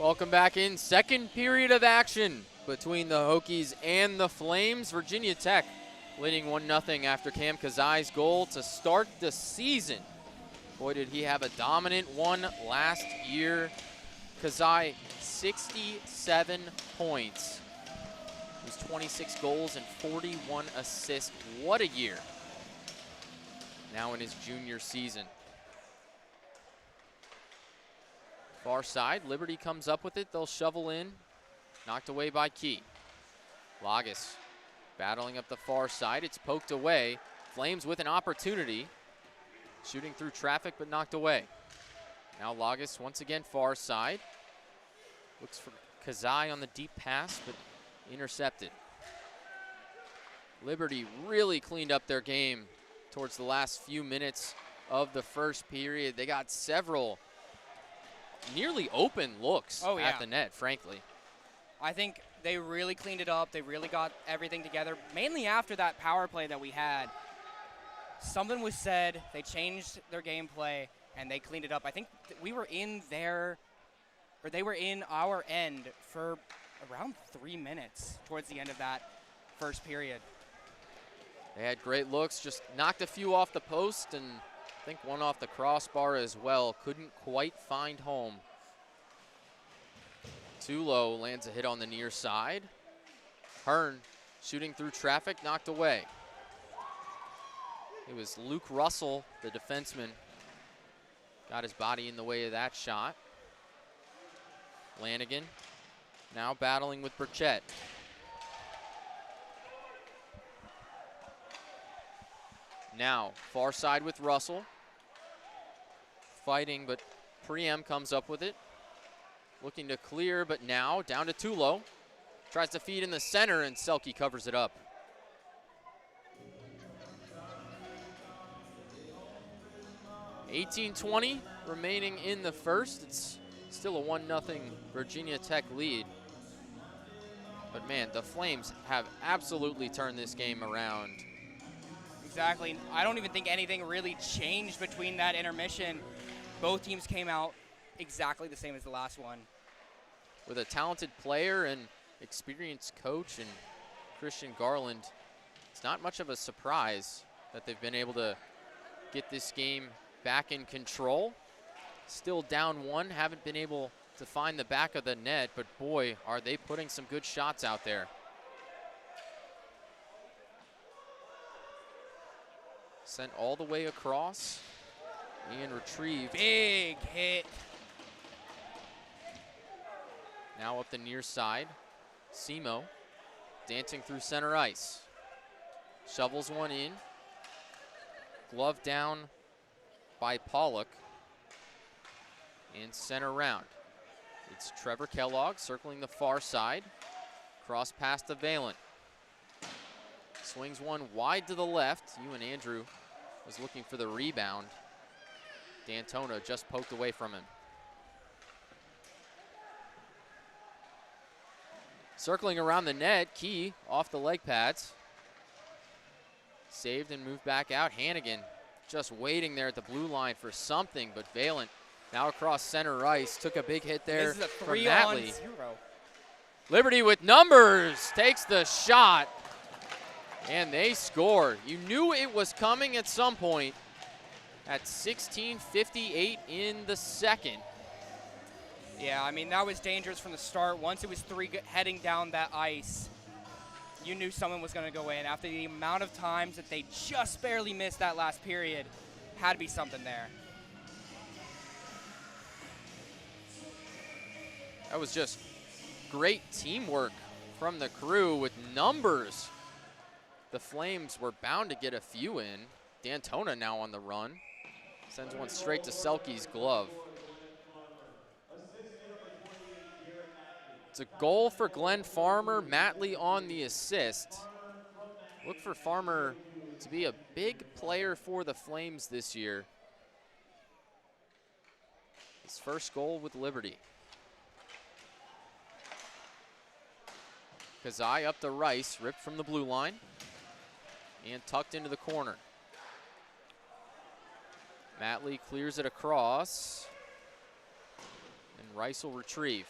Welcome back in. Second period of action between the Hokies and the Flames. Virginia Tech leading 1-0 after Cam Kazai's goal to start the season. Boy, did he have a dominant one last year. Kazai, 67 points. It was 26 goals and 41 assists. What a year. Now in his junior season. Far side, Liberty comes up with it. They'll shovel in. Knocked away by Key. Lagas battling up the far side. It's poked away. Flames with an opportunity. Shooting through traffic, but knocked away. Now Lagas once again far side. Looks for Kazai on the deep pass, but intercepted. Liberty really cleaned up their game towards the last few minutes of the first period. They got several nearly open looks at the net, frankly. I think they really cleaned it up. They really got everything together, mainly after that power play that we had. Something was said, they changed their gameplay, and they cleaned it up. I think we were in their, or they were in our end for around 3 minutes towards the end of that first period. They had great looks, just knocked a few off the post, and I think one off the crossbar as well. Couldn't quite find home. Tulo lands a hit on the near side. Hearn shooting through traffic, knocked away. It was Luke Russell, the defenseman, got his body in the way of that shot. Lanigan now battling with Burchett. Now, far side with Russell. Fighting, but Priem comes up with it. Looking to clear, but now down to Tulo. Tries to feed in the center, and Selke covers it up. $18:20 remaining in the first. It's still a 1-0 Virginia Tech lead. But man, the Flames have absolutely turned this game around. Exactly. I don't even think anything really changed between that intermission. Both teams came out exactly the same as the last one. With a talented player and experienced coach and Christian Garland, it's not much of a surprise that they've been able to get this game back in control. Still down one, haven't been able to find the back of the net, but boy, are they putting some good shots out there. Sent all the way across and retrieved. Big hit. Now up the near side. Simo dancing through center ice. Shovels one in. Glove down by Pollock. And sent around. It's Trevor Kellogg circling the far side. Cross pass to Valen. Swings one wide to the left. Ewan Andrew was looking for the rebound. D'Antona just poked away from him. Circling around the net, Key off the leg pads. Saved and moved back out. Hannigan just waiting there at the blue line for something, but Valen now across center ice. Took a big hit there This is a from 3-on-0. Liberty with numbers takes the shot, and they score. You knew it was coming at some point at 16:58 in the second. Yeah, I mean, that was dangerous from the start. Once it was three heading down that ice, you knew someone was going to go in. After the amount of times that they just barely missed that last period, had to be something there. That was just great teamwork from the crew with numbers. The Flames were bound to get a few in. D'Antona now on the run. Sends one straight to Selke's glove. It's a goal for Glenn Farmer. Matley on the assist. Look for Farmer to be a big player for the Flames this year. His first goal with Liberty. Kazai up to Rice, ripped from the blue line and tucked into the corner. Matley clears it across, and Rice will retrieve.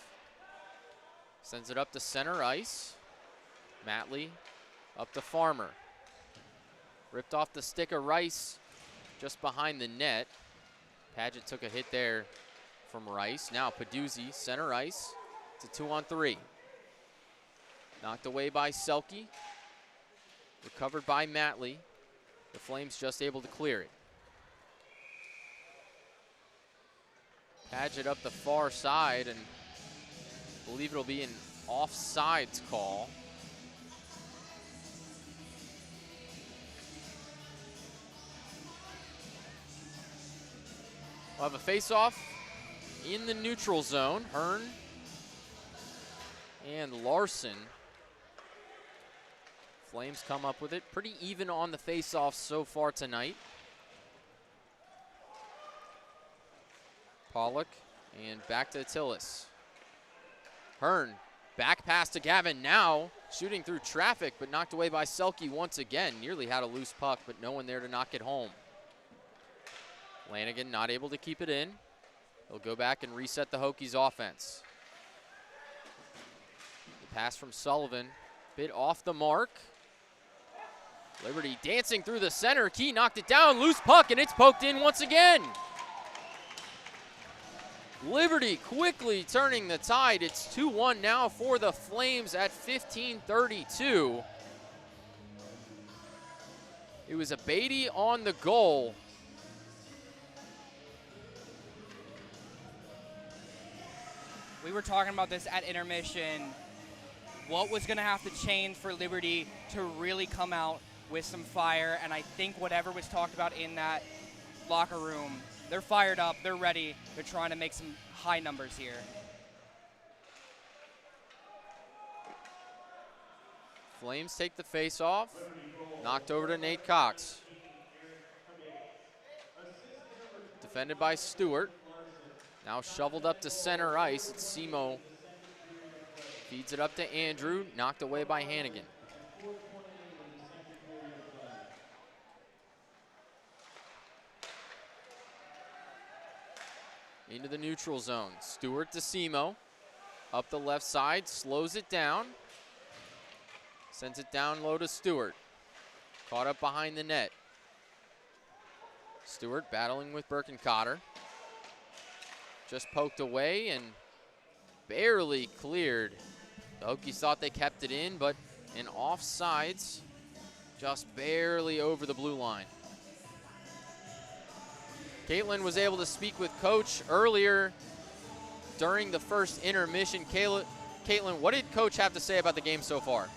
Sends it up to center ice. Matley up to Farmer. Ripped off the stick of Rice just behind the net. Paget took a hit there from Rice. Now Peduzzi, center ice. It's a 2-on-3. Knocked away by Selke. Recovered by Matley. The Flames just able to clear it. Paget up the far side, and I believe it'll be an offsides call. We'll have a face-off in the neutral zone. Hearn and Larson. Flames come up with it. Pretty even on the face-off so far tonight. Pollock and back to Tillis. Hearn, back pass to Gavin now, shooting through traffic, but knocked away by Selke once again. Nearly had a loose puck, but no one there to knock it home. Lanigan not able to keep it in. He'll go back and reset the Hokies offense. The pass from Sullivan, bit off the mark. Liberty dancing through the center. Key knocked it down, loose puck, and it's poked in once again. Liberty quickly turning the tide. It's 2-1 now for the Flames at 15:32. It was a Beatty on the goal. We were talking about this at intermission. What was going to have to change for Liberty to really come out with some fire? And I think whatever was talked about in that locker room, they're fired up, they're ready, they're trying to make some high numbers here. Flames take the face off. Knocked over to Nate Cox. Defended by Stewart. Now shoveled up to center ice. It's Simo. Feeds it up to Andrew. Knocked away by Hannigan. Into the neutral zone. Stewart to Simo. Up the left side. Slows it down. Sends it down low to Stewart. Caught up behind the net. Stewart battling with Birkencotter. Just poked away and barely cleared. The Hokies thought they kept it in, but in offsides, just barely over the blue line. Caitlin was able to speak with Coach earlier during the first intermission. Caitlin, what did Coach have to say about the game so far?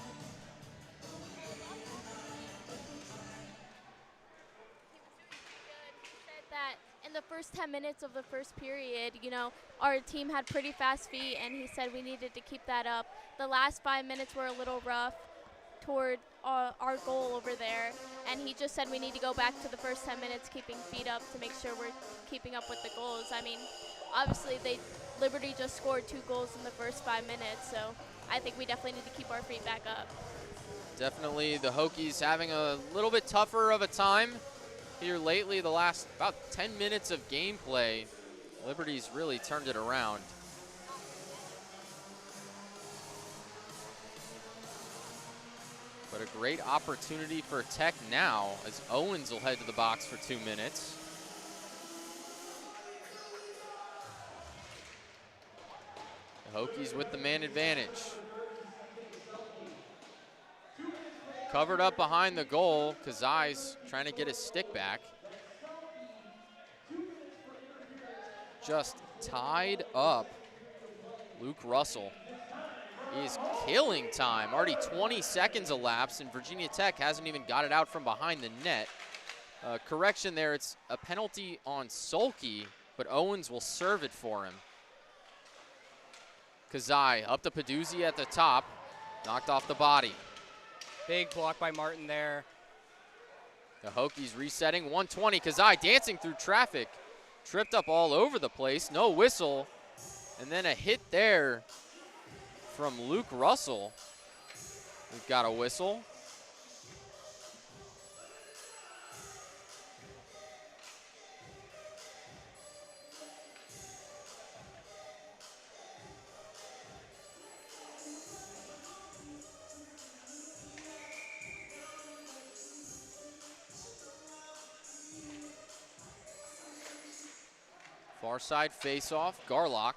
In the first 10 minutes of the first period, you know, our team had pretty fast feet, and he said we needed to keep that up. The last 5 minutes were a little rough toward our goal over there, and he just said we need to go back to the first 10 minutes, keeping feet up to make sure we're keeping up with the goals. I mean, obviously Liberty just scored 2 goals in the first 5 minutes, so I think we definitely need to keep our feet back up. Definitely the Hokies having a little bit tougher of a time here lately. The last about 10 minutes of gameplay, Liberty's really turned it around. But a great opportunity for Tech now, as Owens will head to the box for 2 minutes. The Hokies with the man advantage. Covered up behind the goal. Kazai's trying to get his stick back. Just tied up Luke Russell. He is killing time. Already 20 seconds elapsed, and Virginia Tech hasn't even got it out from behind the net. Correction there, it's a penalty on Sulke, but Owens will serve it for him. Kazai up to Peduzzi at the top. Knocked off the body. Big block by Martin there. The Hokies resetting, 120. Kazai dancing through traffic. Tripped up all over the place, no whistle. And then a hit there from Luke Russell. We've got a whistle. Far side face-off. Garlock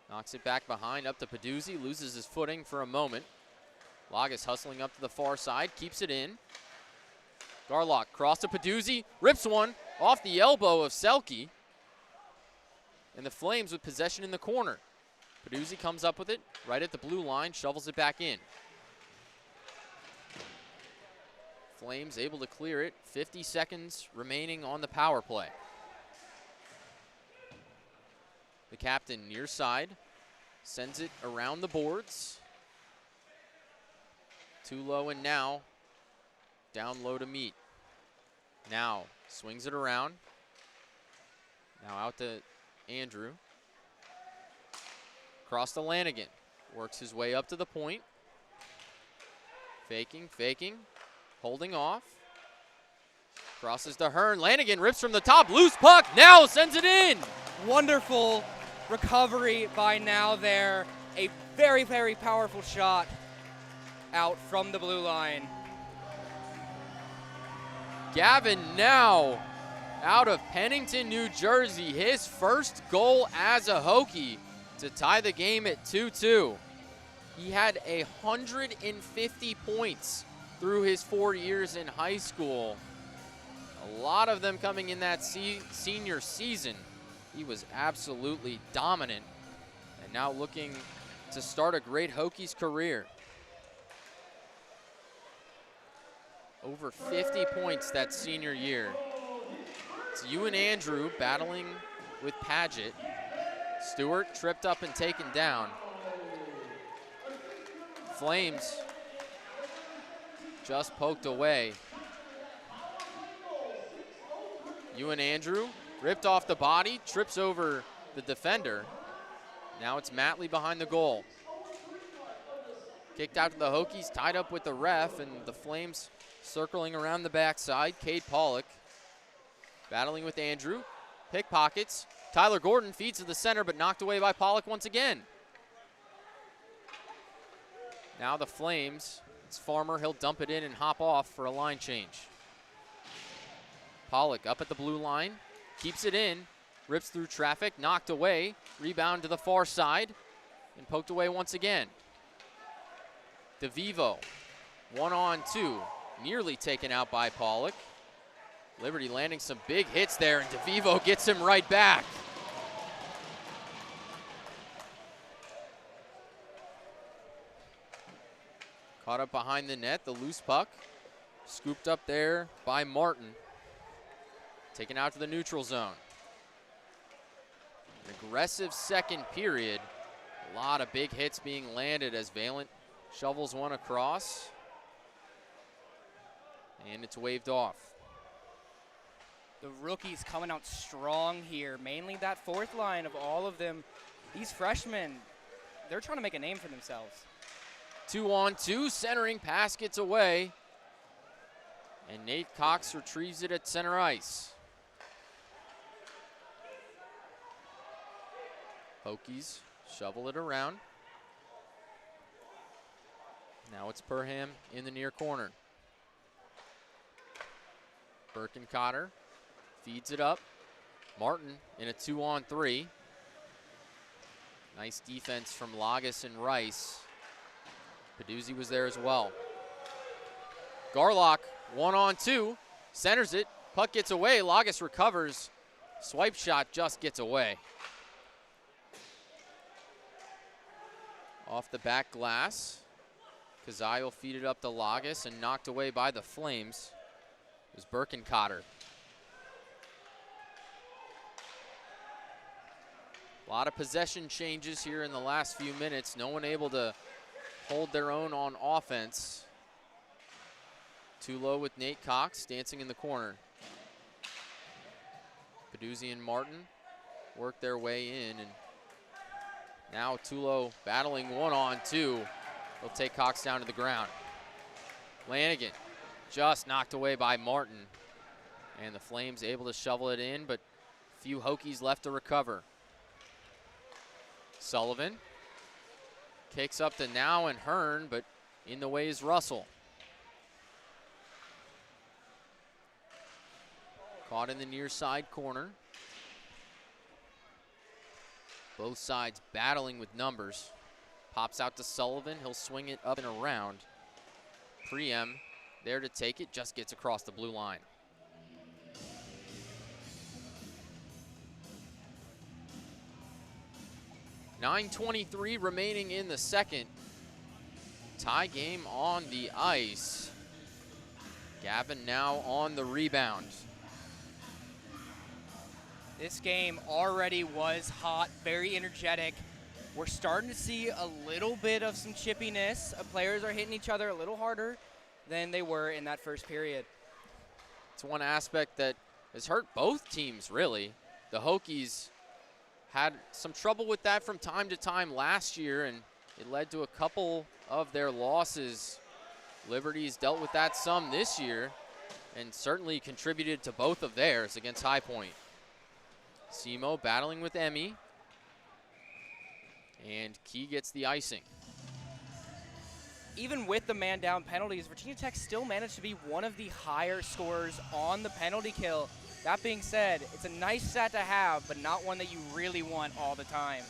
knocks it back behind, up to Peduzzi, loses his footing for a moment. Lagas hustling up to the far side, keeps it in. Garlock cross to Peduzzi, rips one off the elbow of Selke. And the Flames with possession in the corner. Peduzzi comes up with it right at the blue line, shovels it back in. Flames able to clear it. 50 seconds remaining on the power play. The captain near side sends it around the boards. Too low and now down low to meet. Now swings it around. Now out to Andrew. Across to Lanigan. Works his way up to the point. Faking, holding off. Crosses to Hearn. Lanigan rips from the top. Loose puck. Now sends it in. Wonderful recovery by Now there. A very, very powerful shot out from the blue line. Gavin Now out of Pennington, New Jersey. His first goal as a Hokie to tie the game at 2-2. He had 150 points through his 4 years in high school. A lot of them coming in that senior season. He was absolutely dominant and now looking to start a great Hokies career. Over 50 points that senior year. It's you and Andrew battling with Paget. Stewart tripped up and taken down. Flames just poked away. You and Andrew ripped off the body, trips over the defender. Now it's Matley behind the goal. Kicked out to the Hokies, tied up with the ref, and the Flames circling around the backside. Cade Pollock battling with Andrew. Pickpockets. Tyler Gordon feeds to the center, but knocked away by Pollock once again. Now the Flames. It's Farmer. He'll dump it in and hop off for a line change. Pollock up at the blue line. Keeps it in. Rips through traffic. Knocked away. Rebound to the far side. And poked away once again. DeVivo. 1-on-2. Nearly taken out by Pollock. Liberty landing some big hits there, and DeVivo gets him right back. Caught up behind the net, the loose puck. Scooped up there by Martin. Taken out to the neutral zone. An aggressive second period. A lot of big hits being landed as Valent shovels one across. And it's waved off. The rookies coming out strong here, mainly that fourth line of all of them. These freshmen, they're trying to make a name for themselves. 2-on-2, centering pass gets away. And Nate Cox retrieves it at center ice. Hokies shovel it around. Now it's Perham in the near corner. Birkencotter feeds it up. Martin in a 2-on-3. Nice defense from Lagas and Rice. Peduzzi was there as well. Garlock 1-on-2. Centers it. Puck gets away. Lagas recovers. Swipe shot just gets away. Off the back glass. Kazai will feed it up to Lagas and knocked away by the Flames. It was Birkencotter. A lot of possession changes here in the last few minutes. No one able to hold their own on offense. Too low with Nate Cox dancing in the corner. Peduzzi and Martin work their way in, and now Tulo battling 1-on-2. They'll take Cox down to the ground. Lanigan just knocked away by Martin, and the Flames able to shovel it in, but few Hokies left to recover. Sullivan kicks up to Now and Hearn, but in the way is Russell. Caught in the near side corner. Both sides battling with numbers. Pops out to Sullivan. He'll swing it up and around. Priem there to take it. Just gets across the blue line. .9:23 remaining in the second. Tie game on the ice. Gavin now on the rebound. This game already was hot, very energetic. We're starting to see a little bit of some chippiness. Players are hitting each other a little harder than they were in that first period. It's one aspect that has hurt both teams, really. The Hokies had some trouble with that from time to time last year, and it led to a couple of their losses. Liberty's dealt with that some this year, and certainly contributed to both of theirs against High Point. Simo battling with Emmy, and Key gets the icing. Even with the man-down penalties, Virginia Tech still managed to be one of the higher scorers on the penalty kill. That being said, it's a nice stat to have, but not one that you really want all the time.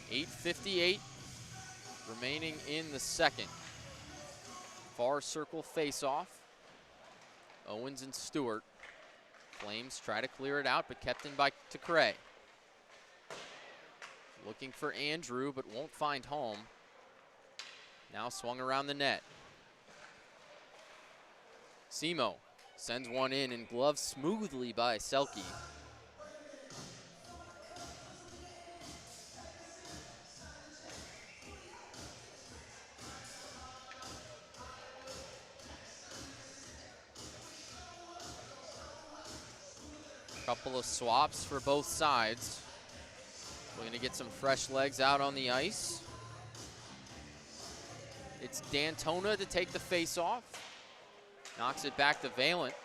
8:58 remaining in the second. Far circle face-off. Owens and Stewart. Flames try to clear it out, but kept in by Tecray. Looking for Andrew, but won't find home. Now swung around the net. Simo sends one in and gloved smoothly by Selke. Couple of swaps for both sides. We're going to get some fresh legs out on the ice. It's D'Antona to take the face-off. Knocks it back to Valent.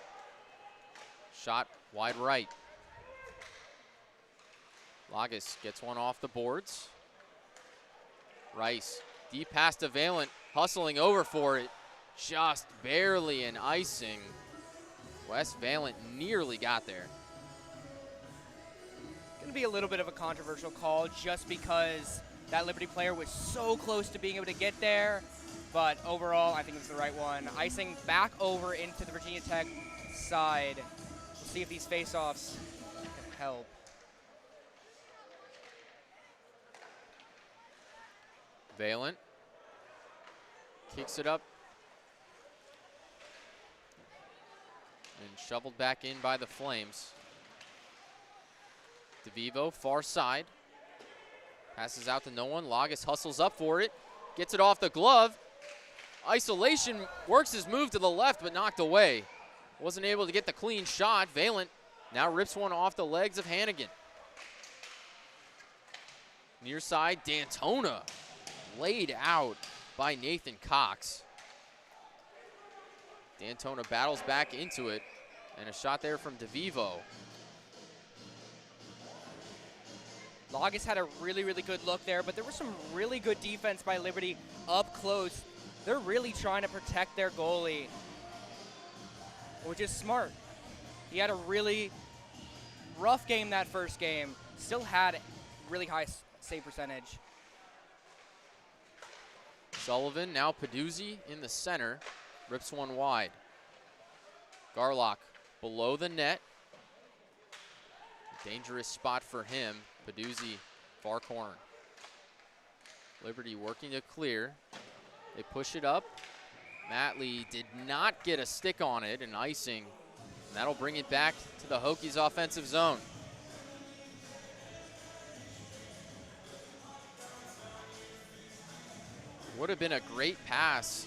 Shot wide right. Lagas gets one off the boards. Rice, deep pass to Valent, hustling over for it. Just barely an icing. Wes Valent nearly got there. Going to be a little bit of a controversial call just because that Liberty player was so close to being able to get there. But overall, I think it was the right one. Icing back over into the Virginia Tech side. We'll see if these face-offs can help. Valent kicks it up and shoveled back in by the Flames. DeVivo, far side. Passes out to no one. Lagas hustles up for it. Gets it off the glove. Isolation works his move to the left, but knocked away. Wasn't able to get the clean shot. Valent now rips one off the legs of Hannigan. Near side, D'Antona laid out by Nathan Cox. D'Antona battles back into it, and a shot there from DeVivo. Lagas had a really, really good look there, but there was some really good defense by Liberty up close. They're really trying to protect their goalie, which is smart. He had a really rough game that first game. Still had really high save percentage. Sullivan, now Peduzzi in the center. Rips one wide. Garlock below the net. Dangerous spot for him. Peduzzi, far corner. Liberty working to clear. They push it up. Matley did not get a stick on it, and icing. And that'll bring it back to the Hokies offensive zone. Would have been a great pass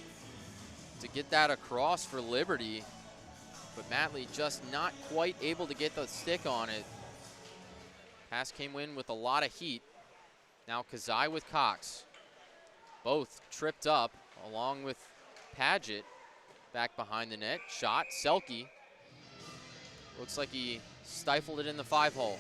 to get that across for Liberty, but Matley just not quite able to get the stick on it. Pass came in with a lot of heat. Now Kazai with Cox. Both tripped up along with Padgett back behind the net. Shot, Selke. Looks like he stifled it in the 5-hole.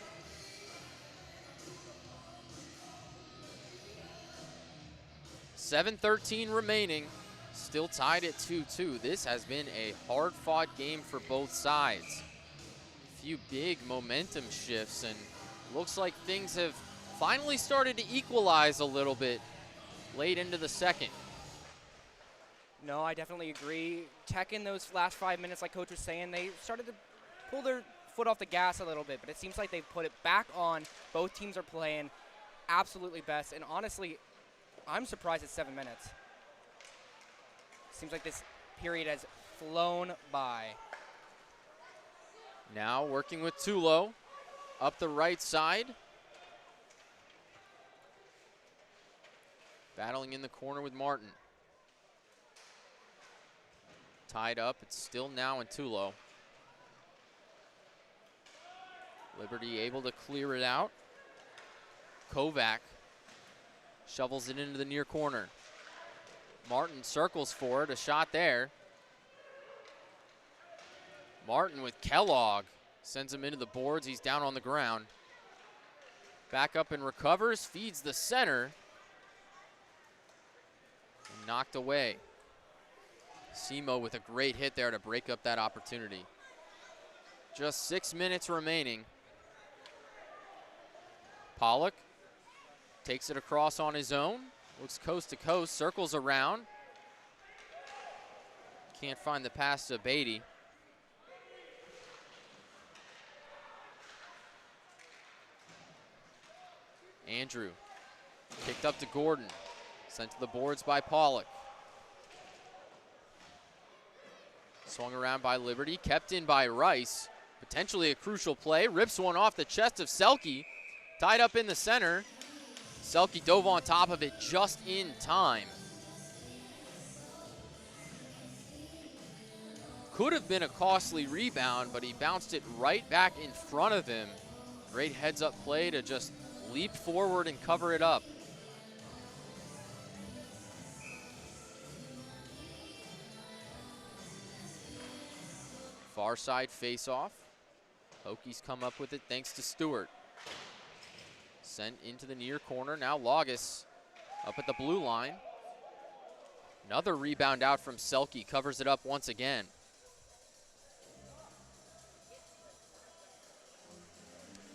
.7:13 remaining. Still tied at 2-2. This has been a hard-fought game for both sides. few big momentum shifts, and looks like things have finally started to equalize a little bit late into the second. No, I definitely agree. Tech in those last 5 minutes, like Coach was saying, they started to pull their foot off the gas a little bit, but it seems like they've put it back on. Both teams are playing absolutely best, and honestly, I'm surprised it's 7 minutes. Seems like this period has flown by. Now working with Tulo up the right side. Battling in the corner with Martin. Tied up, it's still now in Tulo. Liberty able to clear it out. Kovac shovels it into the near corner. Martin circles for it, a shot there. Martin with Kellogg sends him into the boards, he's down on the ground. Back up and recovers, feeds the center. And knocked away. Simo with a great hit there to break up that opportunity. Just 6 minutes remaining. Pollock takes it across on his own. Looks coast to coast, circles around. Can't find the pass to Beatty. Andrew kicked up to Gordon. Sent to the boards by Pollock. Swung around by Liberty, kept in by Rice. Potentially a crucial play. Rips one off the chest of Selke. Tied up in the center. Selke dove on top of it just in time. Could have been a costly rebound, but he bounced it right back in front of him. Great heads-up play to just leap forward and cover it up. Far side face-off. Hokies come up with it thanks to Stewart. Sent into the near corner. Now Laugus up at the blue line. Another rebound out from Selke. Covers it up once again.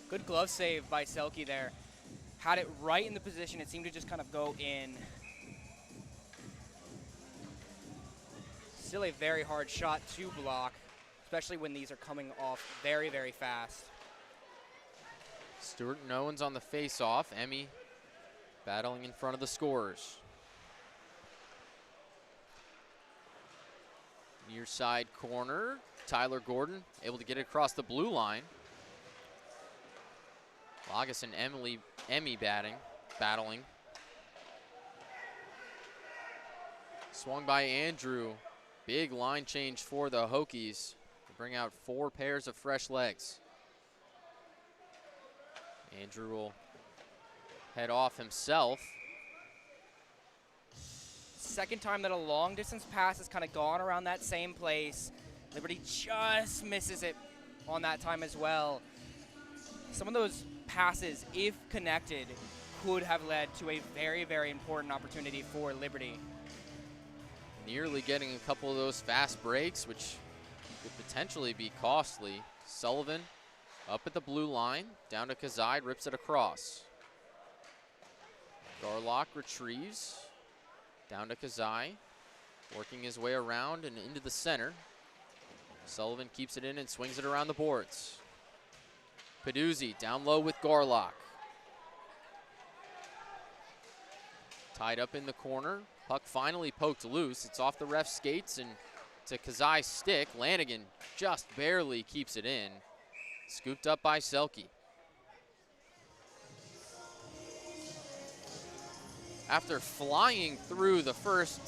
Good glove save by Selke there. Had it right in the position. It seemed to just kind of go in. Still a very hard shot to block, especially when these are coming off very, very fast. Stewart and Owens on the face-off. Emmy battling in front of the scorers. Near side corner. Tyler Gordon able to get it across the blue line. Laugus and Emmy battling. Swung by Andrew. Big line change for the Hokies to bring out 4 pairs of fresh legs. Andrew will head off himself. Second time that a long distance pass has kind of gone around that same place. Liberty just misses it on that time as well. Some of those passes, if connected, could have led to a very, very important opportunity for Liberty. Nearly getting a couple of those fast breaks, which could potentially be costly. Sullivan up at the blue line, down to Kazai, rips it across. Garlock retrieves, down to Kazai, working his way around and into the center. Sullivan keeps it in and swings it around the boards. Peduzzi down low with Garlock. Tied up in the corner. Puck finally poked loose. It's off the ref's skates and to Kazai's stick. Lanigan just barely keeps it in. Scooped up by Selke. After flying through the first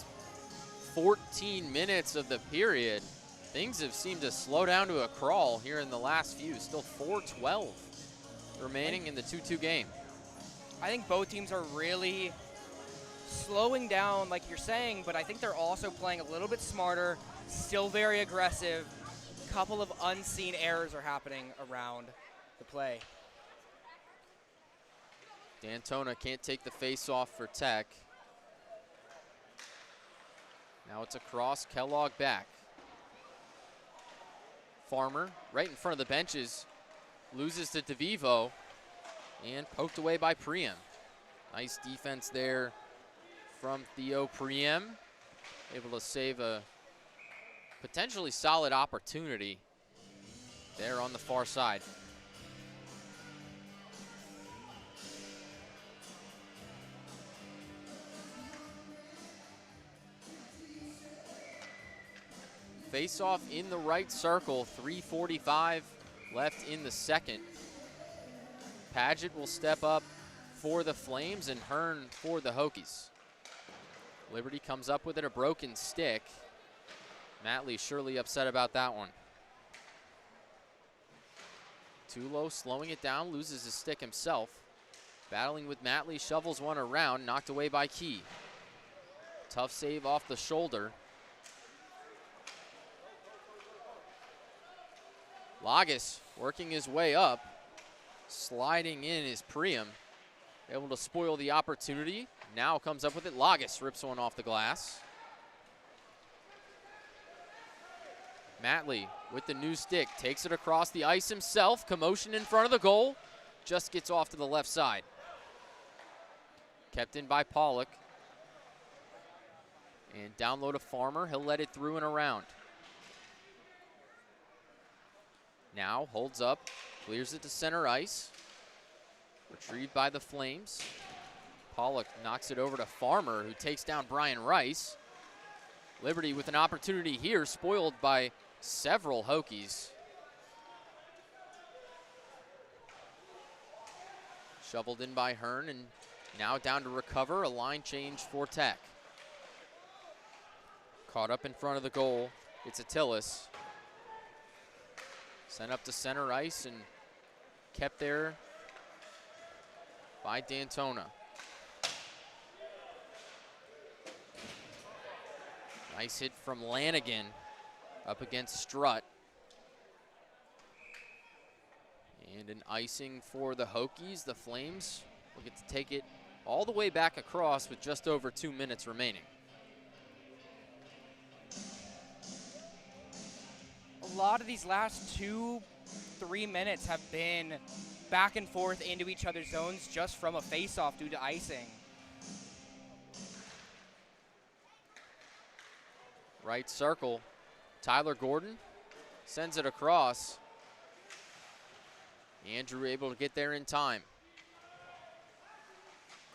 14 minutes of the period, things have seemed to slow down to a crawl here in the last few. Still 4:12 remaining in the 2-2 game. I think both teams are really slowing down, like you're saying, but I think they're also playing a little bit smarter, still very aggressive. Couple of unseen errors are happening around the play. D'Antona can't take the face off for Tech. Now it's across, Kellogg back. Farmer right in front of the benches loses to DeVivo and poked away by Priem. Nice defense there from Theo Priem. Able to save a potentially solid opportunity there on the far side. Face off in the right circle, 3:45 left in the second. Paget will step up for the Flames and Hearn for the Hokies. Liberty comes up with it, a broken stick. Matley surely upset about that one. Tulo slowing it down, loses his stick himself. Battling with Matley, shovels one around, knocked away by Key. Tough save off the shoulder. Lagas working his way up. Sliding in is Priem. Able to spoil the opportunity. Now comes up with it. Lagas rips one off the glass. Matley with the new stick. Takes it across the ice himself. Commotion in front of the goal. Just gets off to the left side. Kept in by Pollock. And down low to Farmer. He'll let it through and around. Now holds up. Clears it to center ice. Retrieved by the Flames. Pollock knocks it over to Farmer, who takes down Brian Rice. Liberty with an opportunity here, spoiled by several Hokies. Shoveled in by Hearn, and now down to recover. A line change for Tech. Caught up in front of the goal. It's Attilis. Sent up to center ice and kept there by D'Antona. Nice hit from Lanigan up against Strutt. And an icing for the Hokies. The Flames will get to take it all the way back across with just over 2 minutes remaining. A lot of these last 2-3 minutes have been back and forth into each other's zones just from a face-off due to icing. Right circle. Tyler Gordon sends it across. Andrew able to get there in time.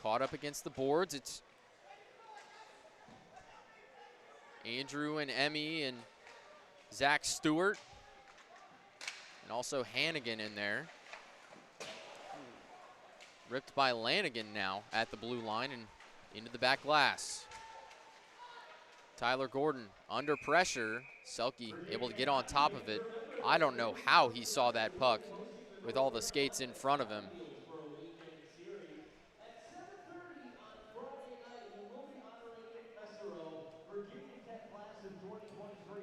Caught up against the boards. It's Andrew and Emmy and Zach Stewart. And also Hannigan in there. Ripped by Lanigan now at the blue line and into the back glass. Tyler Gordon under pressure. Selke able to get on top of it. I don't know how he saw that puck with all the skates in front of him.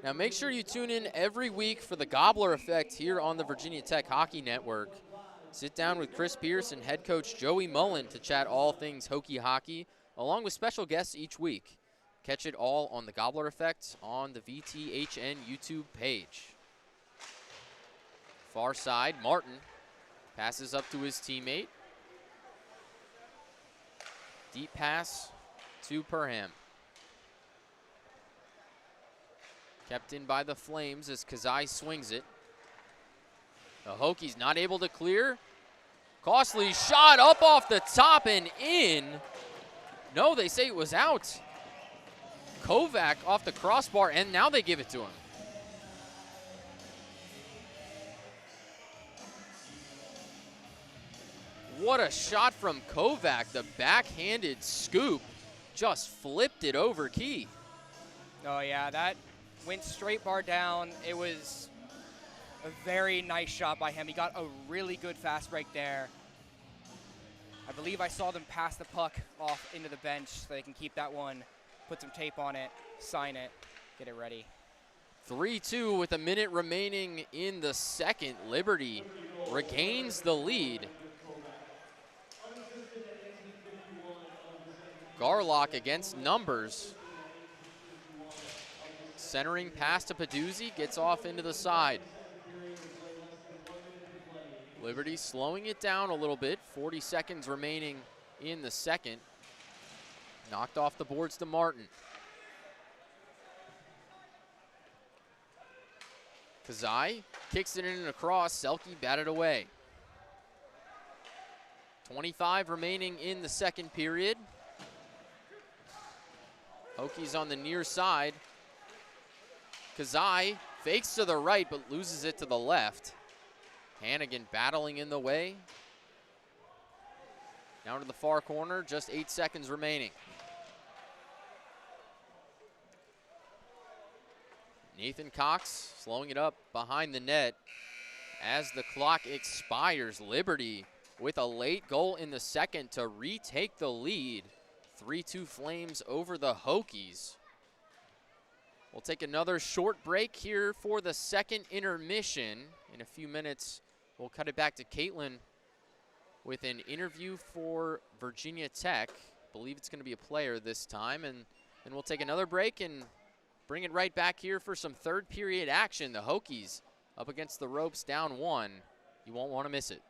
Now make sure you tune in every week for the Gobbler Effect here on the Virginia Tech Hockey Network. Sit down with Chris Pierce and head coach Joey Mullen to chat all things Hokie hockey, along with special guests each week. Catch it all on the Gobbler Effect on the VTHN YouTube page. Far side, Martin passes up to his teammate. Deep pass to Perham. Kept in by the Flames as Kazai swings it. The Hokies not able to clear. Costly shot up off the top and in. No, they say it was out. Kovac off the crossbar, and now they give it to him. What a shot from Kovac. The backhanded scoop just flipped it over Key. Oh yeah, that went straight bar down. It was a very nice shot by him. He got a really good fast break there. I believe I saw them pass the puck off into the bench so they can keep that one, put some tape on it, sign it, get it ready. 3-2 with a minute remaining in the second. Liberty regains the lead. Garlock against numbers. Centering pass to Peduzzi, gets off into the side. Liberty slowing it down a little bit. 40 seconds remaining in the second. Knocked off the boards to Martin. Kazai kicks it in and across. Selke batted away. 25 remaining in the second period. Hokies on the near side. Kazai fakes to the right but loses it to the left. Hannigan battling in the way. Down to the far corner, just 8 seconds remaining. Nathan Cox slowing it up behind the net. As the clock expires, Liberty with a late goal in the second to retake the lead. 3-2 Flames over the Hokies. We'll take another short break here for the second intermission. In a few minutes, we'll cut it back to Caitlin with an interview for Virginia Tech. I believe it's going to be a player this time. And then we'll take another break and bring it right back here for some third period action. The Hokies up against the ropes, down 1. You won't want to miss it.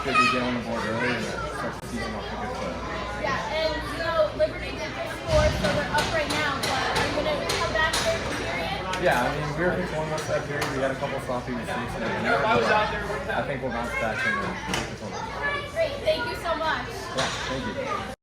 good to get on the board early and start the season off a good foot. Yeah, and Liberty did just score, so they're up right now. But are you gonna come back third period? Yeah, I mean, we were just one most that period. We had a couple sloppy mistakes in the game, but I think we'll bounce back and take this one. Great, thank you so much. Yeah, thank you.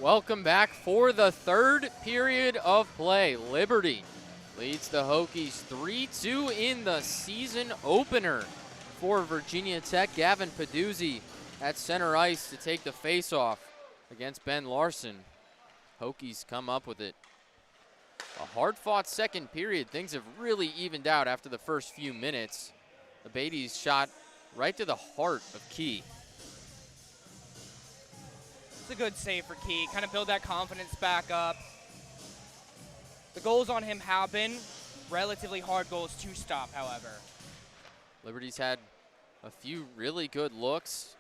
Welcome back for the third period of play. Liberty leads the Hokies 3-2 in the season opener for Virginia Tech. Gavin Peduzzi at center ice to take the faceoff against Ben Larson. Hokies come up with it. A hard-fought second period. Things have really evened out after the first few minutes. The Beatties shot right to the heart of Key. It's a good save for Key. Kind of build that confidence back up. The goals on him have been relatively hard goals to stop, however. Liberty's had a few really good looks,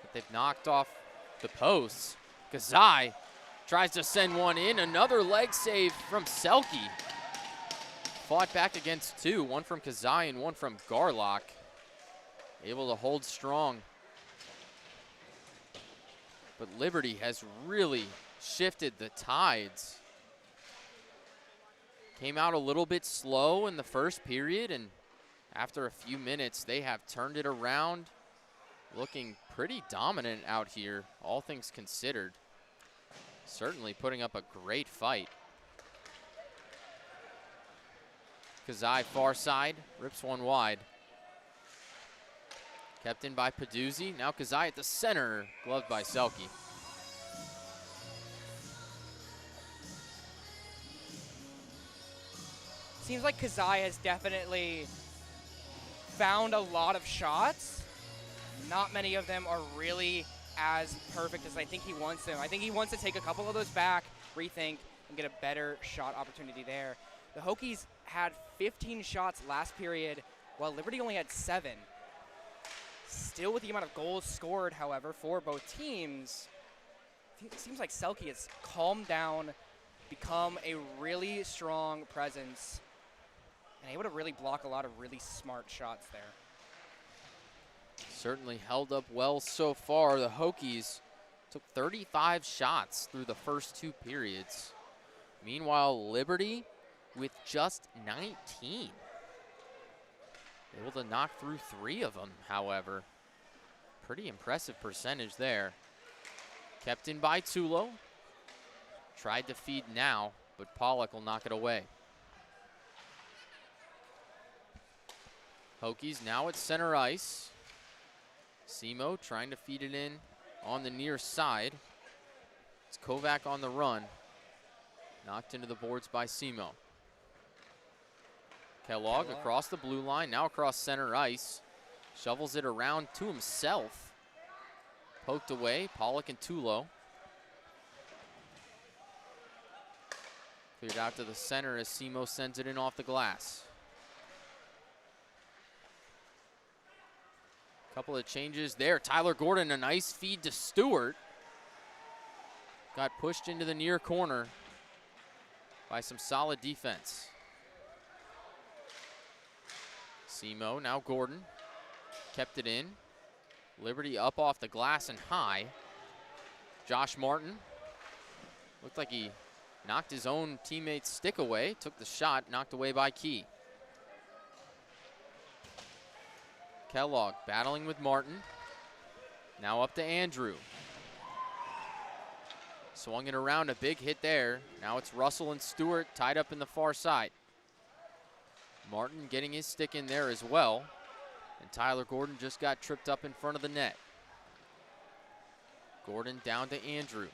but they've knocked off the posts. Kazai tries to send one in. Another leg save from Selke. Fought back against two, one from Kazai and one from Garlock. Able to hold strong. But Liberty has really shifted the tides. Came out a little bit slow in the first period, and after a few minutes, they have turned it around. Looking pretty dominant out here, all things considered. Certainly putting up a great fight. Kazai far side, rips one wide. Kept in by Peduzzi. Now Kazai at the center, gloved by Selke. Seems like Kazai has definitely found a lot of shots. Not many of them are really as perfect as I think he wants them. I think he wants to take a couple of those back, rethink, and get a better shot opportunity there. The Hokies had 15 shots last period, while Liberty only had 7. Still with the amount of goals scored, however, for both teams, it seems like Selke has calmed down, become a really strong presence, and able to really block a lot of really smart shots there. Certainly held up well so far. The Hokies took 35 shots through the first 2 periods. Meanwhile, Liberty with just 19. Able to knock through 3 of them, however. Pretty impressive percentage there. Kept in by Tulo. Tried to feed now, but Pollock will knock it away. Hokies now at center ice. Simo trying to feed it in on the near side. It's Kovac on the run. Knocked into the boards by Simo. Kellogg across the blue line, now across center ice. Shovels it around to himself. Poked away, Pollock and Tulo. Cleared out to the center as Simo sends it in off the glass. Couple of changes there. Tyler Gordon, a nice feed to Stewart. Got pushed into the near corner by some solid defense. Simo, now Gordon. Kept it in. Liberty up off the glass and high. Josh Martin. Looked like he knocked his own teammate's stick away. Took the shot, knocked away by Key. Kellogg battling with Martin. Now up to Andrew. Swung it around, a big hit there. Now it's Russell and Stewart tied up in the far side. Martin getting his stick in there as well. And Tyler Gordon just got tripped up in front of the net. Gordon down to Andrew.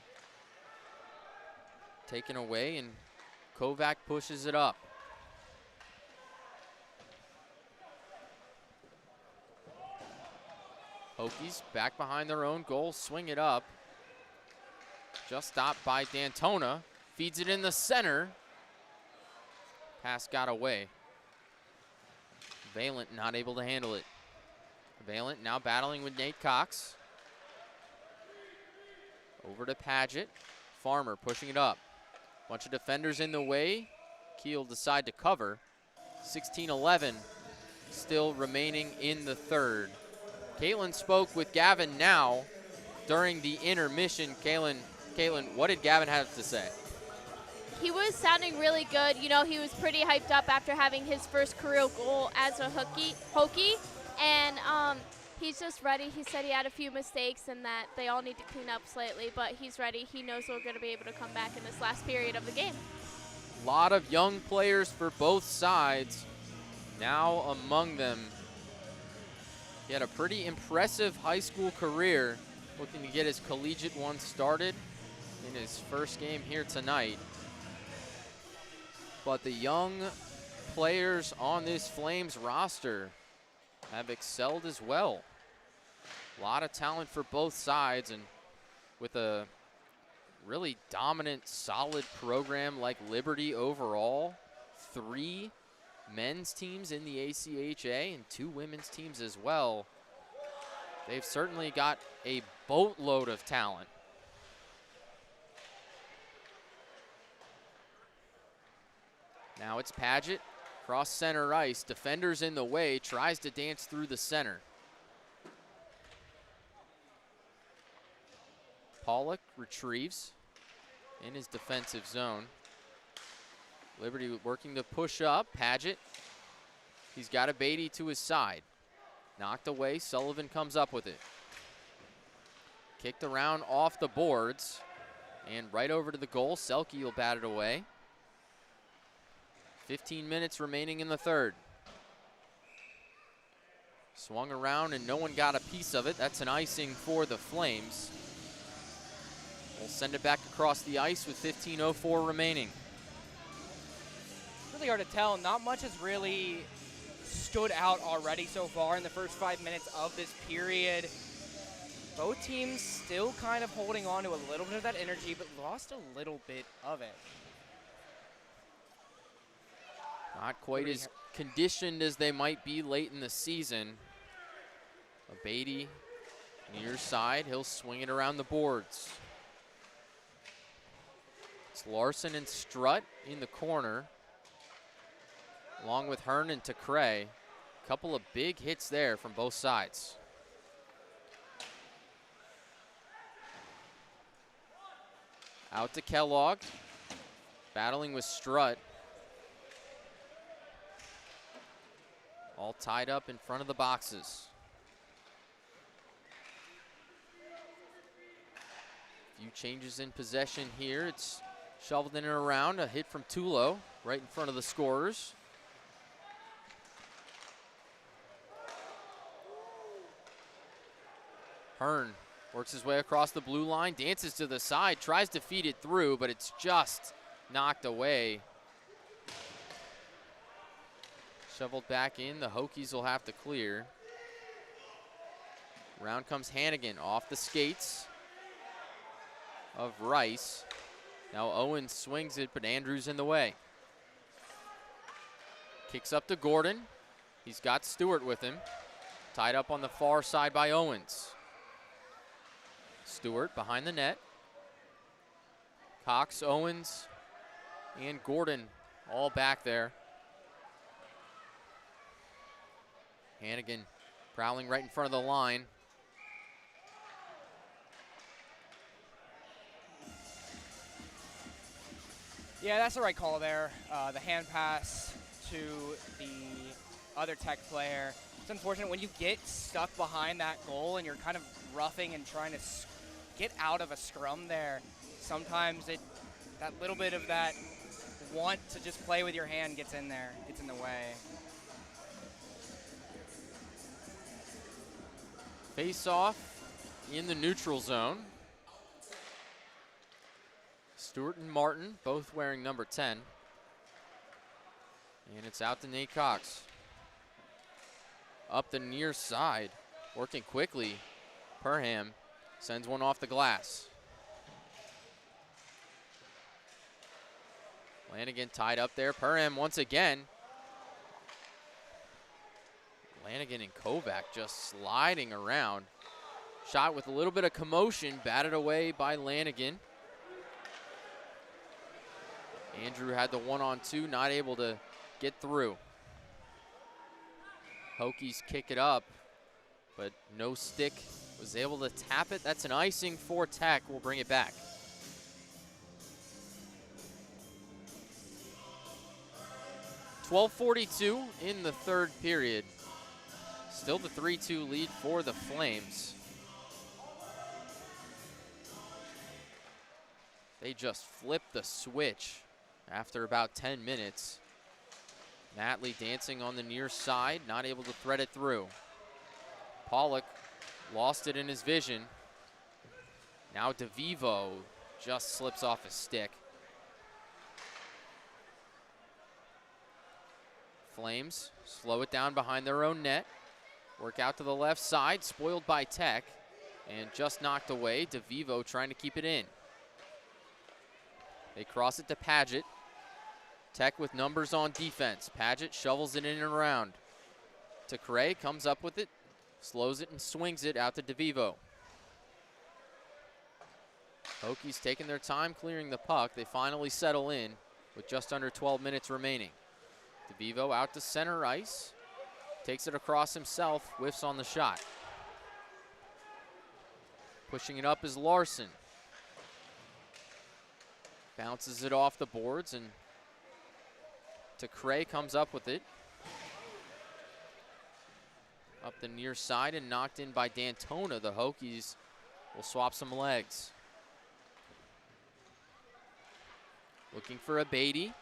Taken away, and Kovac pushes it up. Hokies back behind their own goal, swing it up. Just stopped by D'Antona. Feeds it in the center. Pass got away. Valent not able to handle it. Valent now battling with Nate Cox. Over to Padgett. Farmer pushing it up. Bunch of defenders in the way. Kiel decide to cover. 16-11 still remaining in the third. Caitlin spoke with Gavin now during the intermission. Caitlin, what did Gavin have to say? He was sounding really good. You know, he was pretty hyped up after having his first career goal as a Hokie. And He's just ready. He said he had a few mistakes and that they all need to clean up slightly, but he's ready. He knows we're going to be able to come back in this last period of the game. A lot of young players for both sides. Now among them, he had a pretty impressive high school career, looking to get his collegiate one started in his first game here tonight. But the young players on this Flames roster have excelled as well. A lot of talent for both sides, and with a really dominant, solid program like Liberty overall, 3 men's teams in the ACHA and 2 women's teams as well. They've certainly got a boatload of talent. Now it's Paget, cross center ice, defenders in the way, tries to dance through the center. Pollock retrieves in his defensive zone. Liberty working to push up. Paget, he's got a Beatty to his side. Knocked away, Sullivan comes up with it. Kicked around off the boards and right over to the goal. Selke will bat it away. 15 minutes remaining in the third. Swung around and no one got a piece of it. That's an icing for the Flames. We'll send it back across the ice with 15:04 remaining. Really hard to tell. Not much has really stood out already so far in the first 5 minutes of this period. Both teams still kind of holding on to a little bit of that energy, but lost a little bit of it. Not quite as conditioned as they might be late in the season. A Beatty near side, he'll swing it around the boards. It's Larson and Strutt in the corner, along with Hearn and Tacray. A couple of big hits there from both sides. Out to Kellogg, battling with Strutt. All tied up in front of the boxes. Few changes in possession here. It's shoveled in and around. A hit from Tulo right in front of the scorers. Hearn works his way across the blue line, dances to the side, tries to feed it through, but it's just knocked away. Shoveled back in, the Hokies will have to clear. Round comes Hannigan off the skates of Rice. Now Owen swings it, but Andrews in the way. Kicks up to Gordon. He's got Stewart with him. Tied up on the far side by Owens. Stewart behind the net. Cox, Owens, and Gordon all back there. Hannigan prowling right in front of the line. Yeah, that's the right call there. The hand pass to the other Tech player. It's unfortunate when you get stuck behind that goal and you're kind of roughing and trying to get out of a scrum there. Sometimes that little bit of that want to just play with your hand gets in there, gets in the way. Face off in the neutral zone. Stewart and Martin both wearing number 10. And it's out to Nate Cox. Up the near side, working quickly. Perham sends one off the glass. Lanigan tied up there. Perham once again. Lanigan and Kovac just sliding around. Shot with a little bit of commotion, batted away by Lanigan. Andrew had the 1-on-2, not able to get through. Hokies kick it up, but no stick was able to tap it. That's an icing for Tech. We'll bring it back. .12:42 in the third period. Still the 3-2 lead for the Flames. They just flipped the switch after about 10 minutes. Matley dancing on the near side, not able to thread it through. Pollock lost it in his vision. Now DeVivo just slips off his stick. Flames slow it down behind their own net. Work out to the left side, spoiled by Tech, and just knocked away. DeVivo trying to keep it in. They cross it to Paget. Tech with numbers on defense. Paget shovels it in and around. To Cray, comes up with it, slows it and swings it out to DeVivo. Hokies taking their time clearing the puck. They finally settle in with just under 12 minutes remaining. DeVivo out to center ice. Takes it across himself, whiffs on the shot. Pushing it up is Larson. Bounces it off the boards, and to Cray, comes up with it. Up the near side and knocked in by D'Antona. The Hokies will swap some legs. Looking for a Beatty.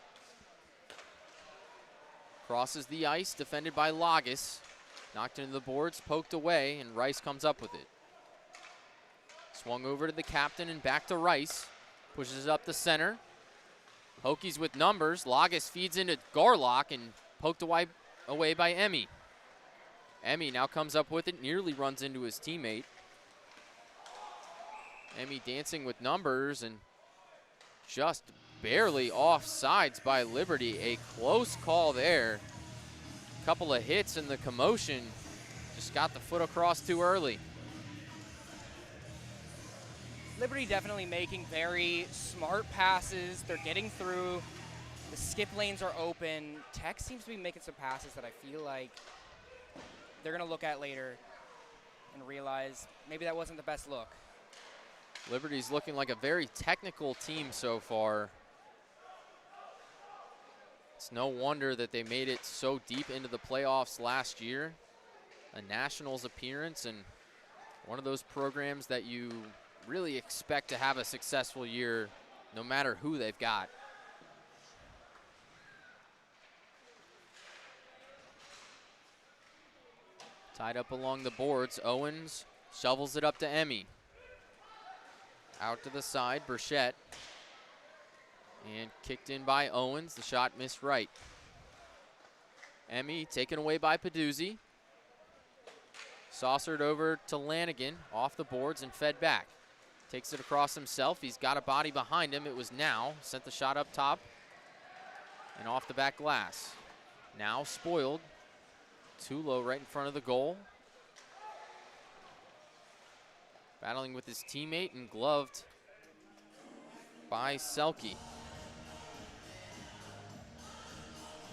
Crosses the ice, defended by Lagas. Knocked into the boards, poked away, and Rice comes up with it. Swung over to the captain and back to Rice. Pushes it up the center. Hokies with numbers. Lagas feeds into Garlock and poked away by Emmy. Emmy now comes up with it, nearly runs into his teammate. Emmy dancing with numbers and just barely offsides by Liberty. A close call there. Couple of hits and the commotion. Just got the foot across too early. Liberty definitely making very smart passes. They're getting through. The skip lanes are open. Tech seems to be making some passes that I feel like they're going to look at later and realize maybe that wasn't the best look. Liberty's looking like a very technical team so far. It's no wonder that they made it so deep into the playoffs last year. A Nationals appearance, and one of those programs that you really expect to have a successful year no matter who they've got. Tied up along the boards, Owens shovels it up to Emmy. Out to the side, Burchett. And kicked in by Owens, the shot missed right. Emmy taken away by Peduzzi. Saucered over to Lanigan, off the boards and fed back. Takes it across himself. He's got a body behind him. It was Now. Sent the shot up top and off the back glass. Now spoiled. Too low right in front of the goal. Battling with his teammate and gloved by Selke.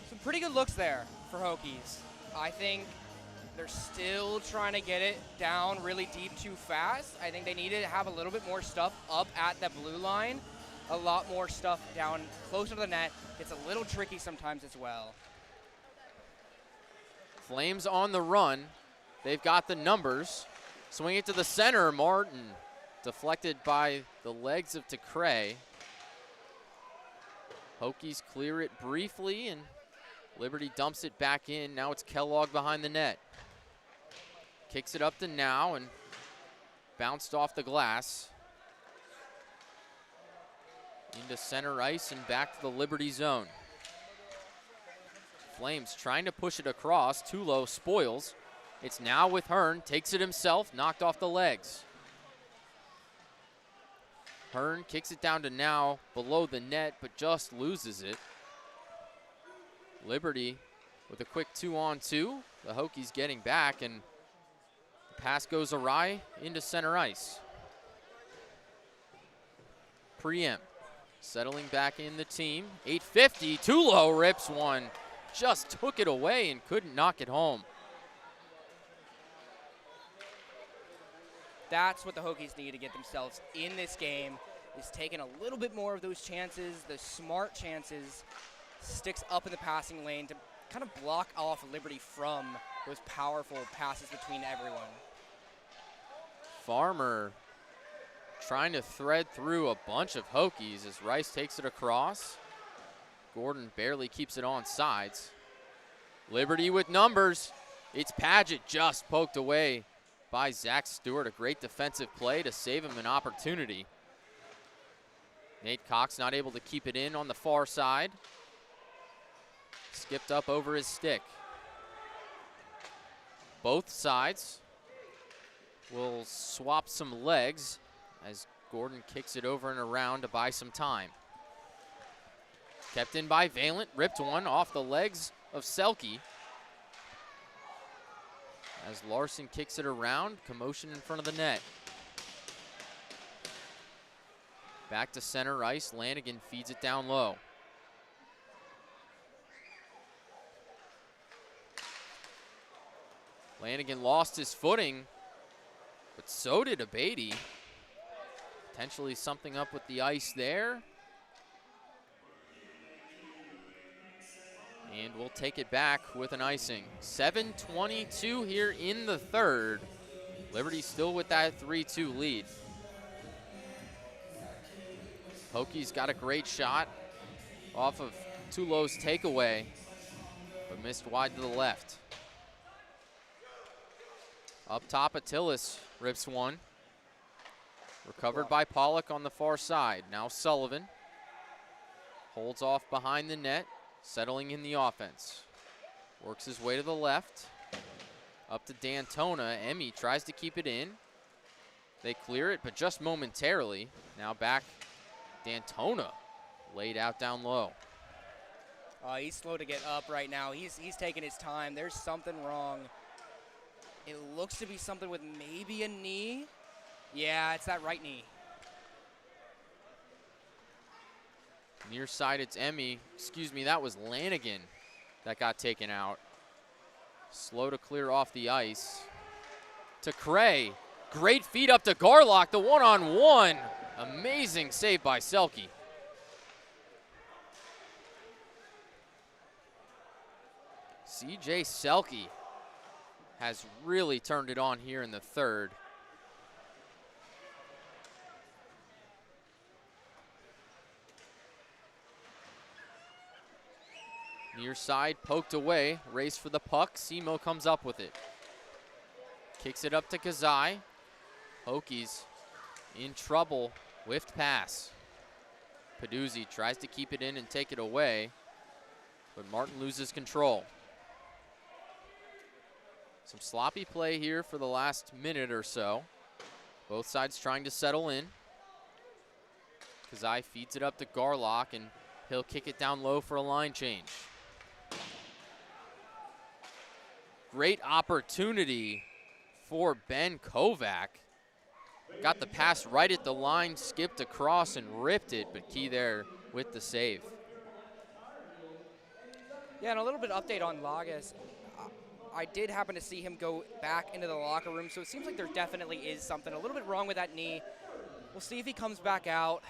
Some pretty good looks there for Hokies. I think they're still trying to get it down really deep too fast. I think they need to have a little bit more stuff up at the blue line. A lot more stuff down closer to the net. It's a little tricky sometimes as well. Flames on the run. They've got the numbers. Swing it to the center, Martin. Deflected by the legs of Tecray. Hokies clear it briefly, and Liberty dumps it back in. Now it's Kellogg behind the net. Kicks it up to Now and bounced off the glass. Into center ice and back to the Liberty zone. Flames trying to push it across. Too low, spoils. It's Now with Hearn, takes it himself, knocked off the legs. Hearn kicks it down to Now, below the net, but just loses it. Liberty with a quick 2-on-2. The Hokies getting back, and the pass goes awry into center ice. Preempt settling back in the team. 850, too low, rips one. Just took it away and couldn't knock it home. That's what the Hokies need to get themselves in this game, is taking a little bit more of those chances, the smart chances, sticks up in the passing lane to kind of block off Liberty from those powerful passes between everyone. Farmer trying to thread through a bunch of Hokies as Rice takes it across. Gordon barely keeps it on sides. Liberty with numbers. It's Paget just poked away by Zach Stewart. A great defensive play to save him an opportunity. Nate Cox not able to keep it in on the far side. Skipped up over his stick. Both sides will swap some legs as Gordon kicks it over and around to buy some time. Kept in by Valent, ripped one off the legs of Selke. As Larson kicks it around, commotion in front of the net. Back to center ice, Lanigan feeds it down low. Lanigan lost his footing, but so did Abady. Potentially something up with the ice there. And we'll take it back with an icing. 7:22 here in the third. Liberty still with that 3-2 lead. Hokies got a great shot off of Tulo's takeaway, but missed wide to the left. Up top, Attilis rips one. Recovered by Pollock on the far side. Now Sullivan holds off behind the net, settling in the offense. Works his way to the left. Up to D'Antona. Emmy tries to keep it in. They clear it, but just momentarily. Now back, D'Antona laid out down low. He's slow to get up right now. He's taking his time. There's something wrong. It looks to be something with maybe a knee. Yeah, it's that right knee. Near side, it's Emmy. Excuse me, that was Lanigan that got taken out. Slow to clear off the ice. To Cray. Great feed up to Garlock, the one-on-one. Amazing save by Selke. CJ Selke has really turned it on here in the third. Near side, poked away, race for the puck. Simo comes up with it. Kicks it up to Kazai. Hokies in trouble, whiffed pass. Peduzzi tries to keep it in and take it away, but Martin loses control. Some sloppy play here for the last minute or so. Both sides trying to settle in. Kazai feeds it up to Garlock, and he'll kick it down low for a line change. Great opportunity for Ben Kovac. Got the pass right at the line, skipped across and ripped it, but Key there with the save. Yeah, and a little bit of update on Lagas. I did happen to see him go back into the locker room, so it seems like there definitely is something a little bit wrong with that knee. We'll see if he comes back out.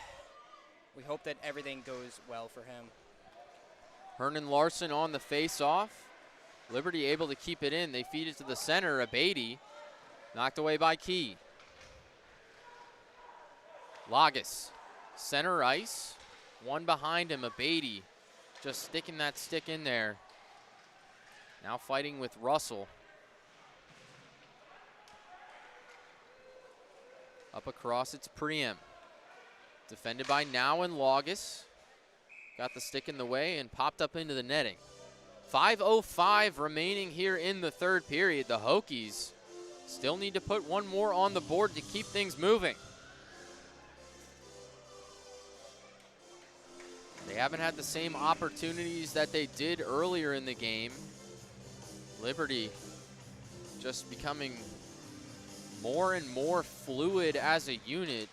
We hope that everything goes well for him. Hernan Larson on the face-off. Liberty able to keep it in. They feed it to the center. Abady knocked away by Key. Lagas, center ice. One behind him, Abady just sticking that stick in there. Now fighting with Russell. Up across, it's Priem. Defended by Now and Lagas. Got the stick in the way and popped up into the netting. 5:05 remaining here in the third period. The Hokies still need to put one more on the board to keep things moving. They haven't had the same opportunities that they did earlier in the game. Liberty just becoming more and more fluid as a unit.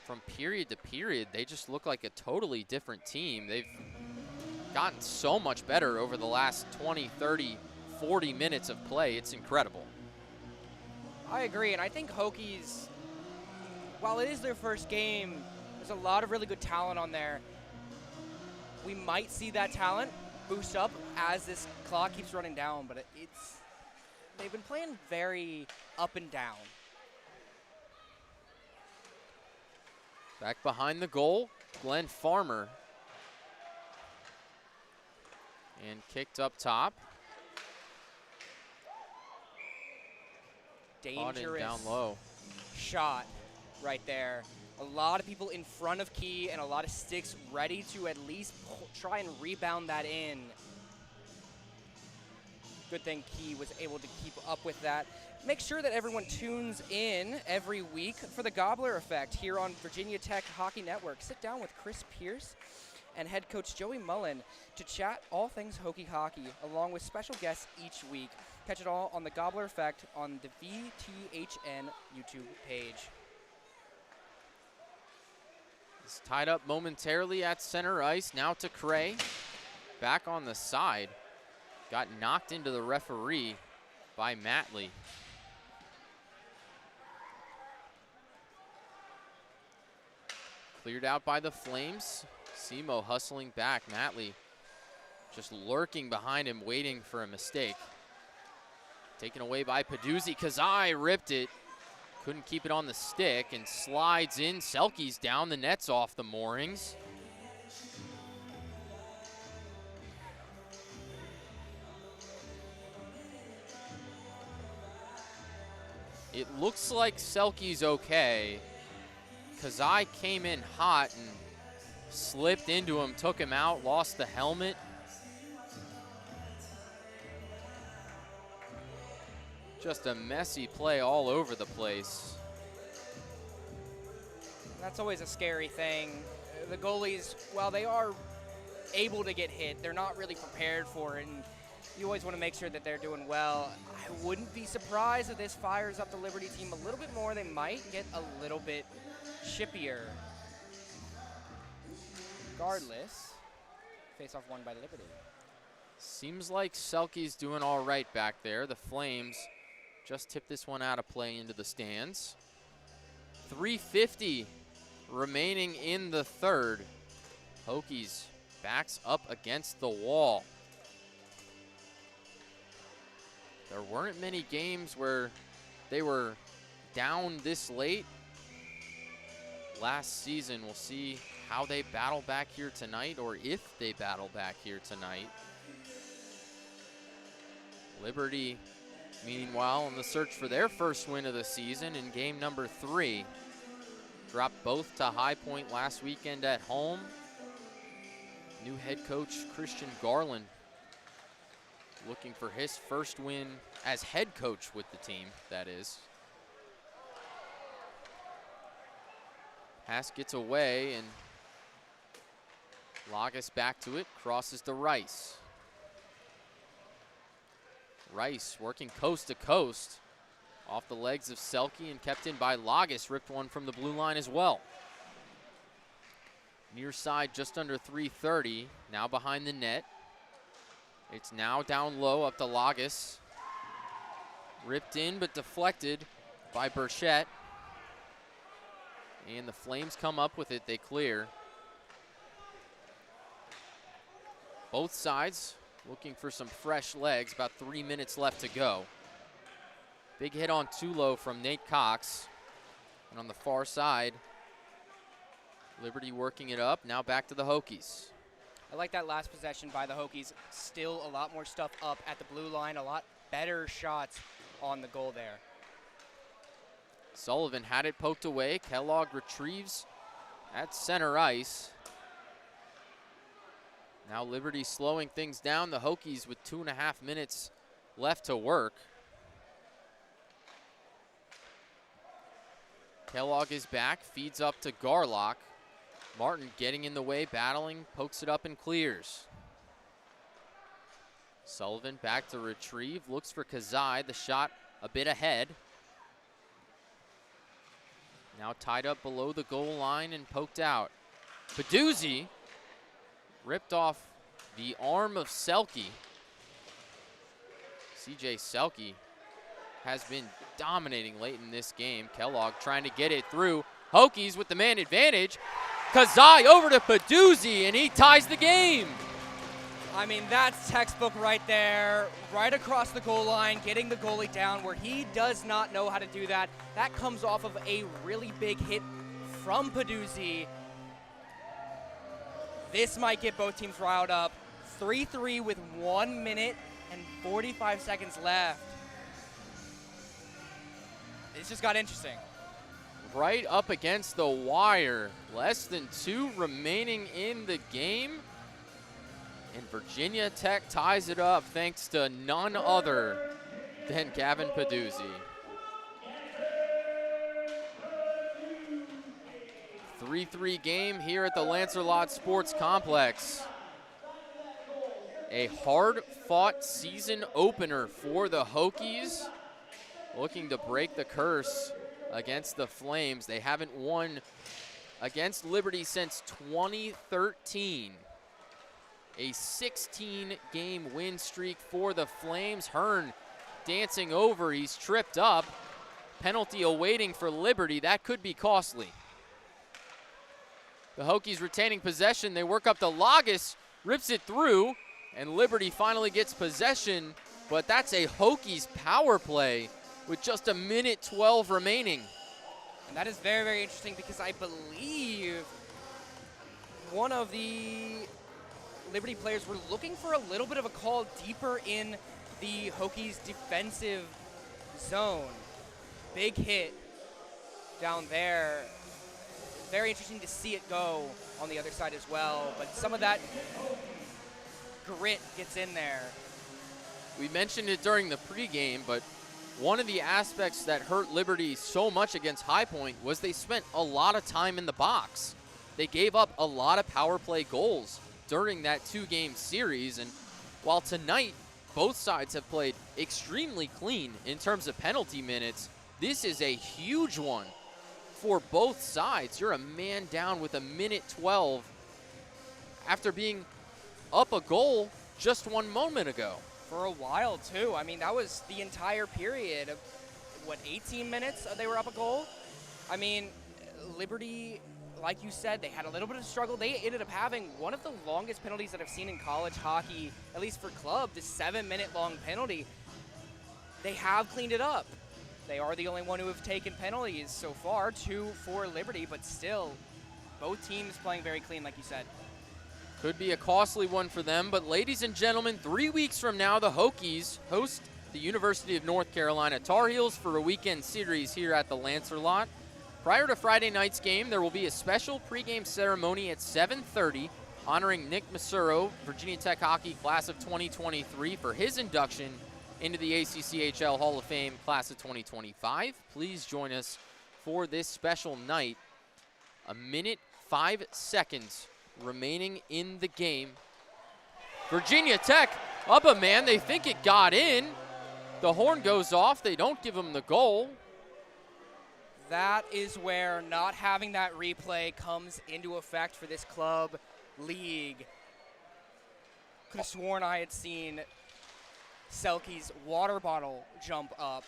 From period to period, they just look like a totally different team. They've gotten so much better over the last 20, 30, 40 minutes of play. It's incredible. I agree, and I think Hokies, while it is their first game, there's a lot of really good talent on there. We might see that talent boost up as this clock keeps running down, but they've been playing very up and down. Back behind the goal, Glenn Farmer. And kicked up top. Caught in Dangerous down low. shot right there. A lot of people in front of Key and a lot of sticks ready to at least try and rebound that in. Good thing Key was able to keep up with that. Make sure that everyone tunes in every week for the Gobbler Effect here on Virginia Tech Hockey Network. Sit down with Chris Pierce and head coach Joey Mullen to chat all things Hokie hockey, along with special guests each week. Catch it all on the Gobbler Effect on the VTHN YouTube page. It's tied up momentarily at center ice. Now to Cray. Back on the side. Got knocked into the referee by Matley. Cleared out by the Flames. Simo hustling back. Matley just lurking behind him, waiting for a mistake. Taken away by Peduzzi. Kazai ripped it. Couldn't keep it on the stick and slides in. Selke's down. The net's off the moorings. It looks like Selke's okay. Kazai came in hot and slipped into him, took him out, lost the helmet. Just a messy play all over the place. That's always a scary thing. The goalies, while they are able to get hit, they're not really prepared for it, and you always want to make sure that they're doing well. I wouldn't be surprised if this fires up the Liberty team a little bit more. They might get a little bit chippier. Regardless, face-off won by Liberty. Seems like Selke's doing all right back there. The Flames just tipped this one out of play into the stands. 3:50 remaining in the third. Hokies backs up against the wall. There weren't many games where they were down this late last season. We'll see how they battle back here tonight, or if they battle back here tonight. Liberty, meanwhile, on the search for their first win of the season in game number 3. Dropped both to High Point last weekend at home. New head coach Christian Garland looking for his first win as head coach with the team, that is. Pass gets away and Lagas back to it, crosses to Rice. Rice working coast to coast off the legs of Selke and kept in by Lagas, ripped one from the blue line as well. Near side just under 3:30, now behind the net. It's now down low up to Lagas. Ripped in but deflected by Burchett. And the Flames come up with it, they clear. Both sides looking for some fresh legs, about 3 minutes left to go. Big hit on Tulo from Nate Cox. And on the far side, Liberty working it up, now back to the Hokies. I like that last possession by the Hokies. Still a lot more stuff up at the blue line, a lot better shots on the goal there. Sullivan had it poked away. Kellogg retrieves at center ice. Now Liberty slowing things down. The Hokies with 2.5 minutes left to work. Kellogg is back, feeds up to Garlock. Martin getting in the way, battling, pokes it up and clears. Sullivan back to retrieve, looks for Kazai, the shot a bit ahead. Now tied up below the goal line and poked out. Peduzzi ripped off the arm of Selke. CJ Selke has been dominating late in this game. Kellogg trying to get it through. Hokies with the man advantage. Kazai over to Peduzzi, and he ties the game. I mean, that's textbook right there, right across the goal line, getting the goalie down where he does not know how to do that. That comes off of a really big hit from Peduzzi. This might get both teams riled up. 3-3 with 1 minute and 45 seconds left. This just got interesting. Right up against the wire. Less than 2 remaining in the game. And Virginia Tech ties it up thanks to none other than Gavin Peduzzi. 3-3 game here at the Lancerlot Sports Complex. A hard-fought season opener for the Hokies, looking to break the curse against the Flames. They haven't won against Liberty since 2013. A 16-game win streak for the Flames. Hearn dancing over, he's tripped up. Penalty awaiting for Liberty, that could be costly. The Hokies retaining possession, they work up to Lagas, rips it through, and Liberty finally gets possession, but that's a Hokies power play with just 1:12 remaining. And that is very, very interesting because I believe one of the Liberty players were looking for a little bit of a call deeper in the Hokies defensive zone. Big hit down there. Very interesting to see it go on the other side as well, but some of that grit gets in there. We mentioned it during the pregame, but one of the aspects that hurt Liberty so much against High Point was they spent a lot of time in the box. They gave up a lot of power play goals during that 2-game series, and while tonight both sides have played extremely clean in terms of penalty minutes, this is a huge one for both sides. You're a man down with 1:12 after being up a goal just 1 moment ago. For a while, too. I mean, that was the entire period of, 18 minutes they were up a goal? I mean, Liberty, like you said, they had a little bit of struggle. They ended up having one of the longest penalties that I've seen in college hockey, at least for club, the 7-minute long penalty. They have cleaned it up. They are the only one who have taken penalties so far, 2 for Liberty, but still, both teams playing very clean, like you said. Could be a costly one for them, but ladies and gentlemen, 3 weeks from now, the Hokies host the University of North Carolina Tar Heels for a weekend series here at the Lancerlot. Prior to Friday night's game, there will be a special pregame ceremony at 7:30 honoring Nick Masuro, Virginia Tech Hockey class of 2023, for his induction into the ACCHL Hall of Fame class of 2025. Please join us for this special night. 1:05 remaining in the game. Virginia Tech up a man. They think it got in. The horn goes off. They don't give them the goal. That is where not having that replay comes into effect for this club league. Could have sworn I had seen Selke's water bottle jump up.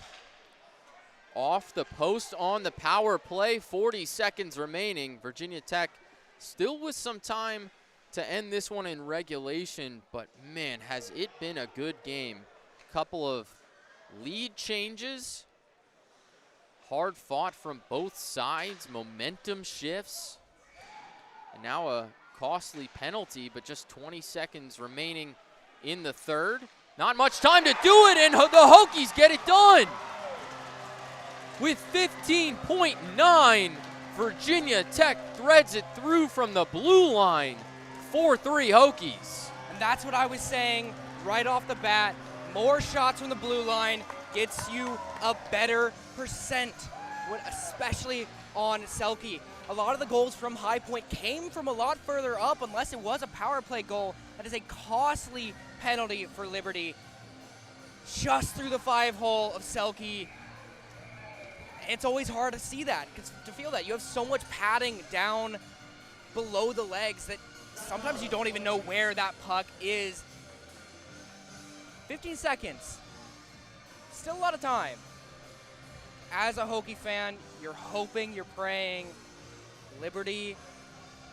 Off the post on the power play, 40 seconds remaining. Virginia Tech still with some time to end this one in regulation, but man, has it been a good game. Couple of lead changes. Hard fought from both sides, momentum shifts. And now a costly penalty, but just 20 seconds remaining in the third. Not much time to do it, and the Hokies get it done. With 15.9, Virginia Tech threads it through from the blue line. 4-3 Hokies. And that's what I was saying right off the bat. More shots from the blue line gets you a better percent, especially on Selke. A lot of the goals from High Point came from a lot further up, unless it was a power play goal. That is a costly penalty for Liberty. Just through the 5-hole of Selke. It's always hard to see that, to feel that. You have so much padding down below the legs that sometimes you don't even know where that puck is. 15 seconds. Still a lot of time. As a Hokie fan, you're hoping, you're praying Liberty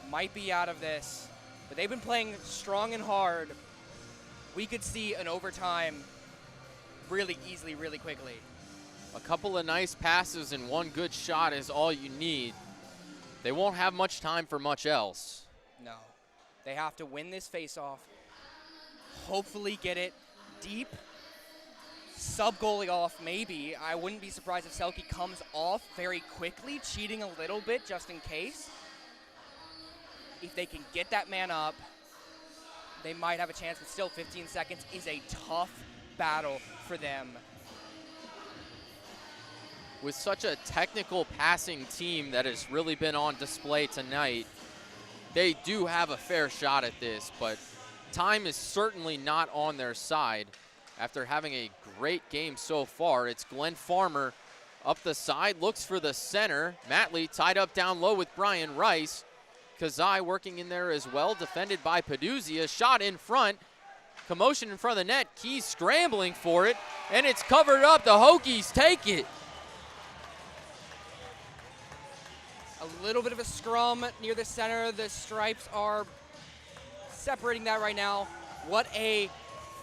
might be out of this. But they've been playing strong and hard we could see an overtime really easily, really quickly. A couple of nice passes and one good shot is all you need. They won't have much time for much else. No. They have to win this face-off, hopefully get it deep, sub-goalie off maybe. I wouldn't be surprised if Selke comes off very quickly, cheating a little bit just in case. If they can get that man up, they might have a chance, but still 15 seconds is a tough battle for them. With such a technical passing team that has really been on display tonight, they do have a fair shot at this, but time is certainly not on their side. After having a great game so far, it's Glenn Farmer up the side, looks for the center. Matley tied up down low with Brian Rice. Kazai working in there as well, defended by Paduzzi. A shot in front, commotion in front of the net. Keys scrambling for it, and it's covered up. The Hokies take it. A little bit of a scrum near the center. The stripes are separating that right now. What a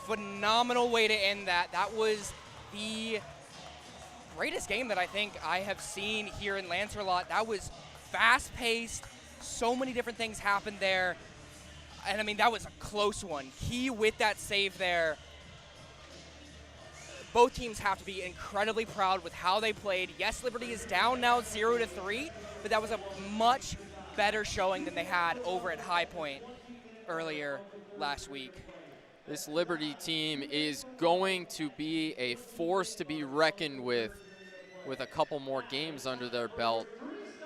phenomenal way to end that. That was the greatest game that I think I have seen here in Lancerlot. That was fast-paced. So many different things happened there. And I mean, that was a close one. Key with that save there. Both teams have to be incredibly proud with how they played. Yes, Liberty is down now 0-3, but that was a much better showing than they had over at High Point earlier last week. This Liberty team is going to be a force to be reckoned with a couple more games under their belt.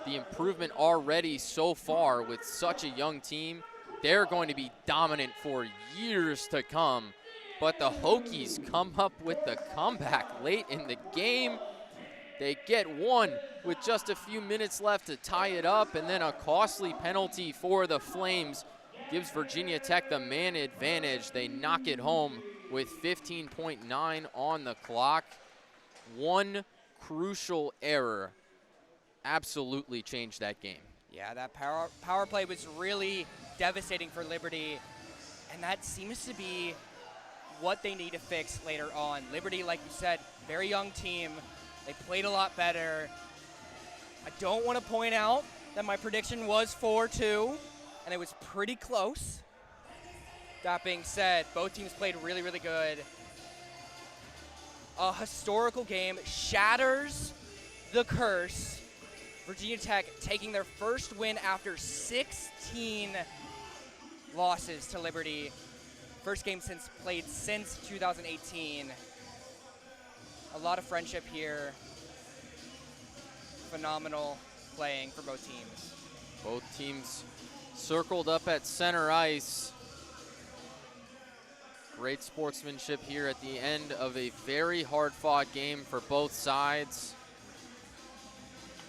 The improvement already so far with such a young team, they're going to be dominant for years to come. But the Hokies come up with the comeback late in the game. They get one with just a few minutes left to tie it up, and then a costly penalty for the Flames gives Virginia Tech the man advantage. They knock it home with 15.9 on the clock. One crucial error absolutely changed that game. Yeah, that power play was really devastating for Liberty, and that seems to be what they need to fix later on. Liberty, like you said, very young team. They played a lot better. I don't want to point out that my prediction was 4-2, and it was pretty close. That being said, both teams played really, really good. A historical game shatters the curse. Virginia Tech taking their first win after 16 losses to Liberty. First game played since 2018. A lot of friendship here. Phenomenal playing for both teams. Both teams circled up at center ice. Great sportsmanship here at the end of a very hard-fought game for both sides.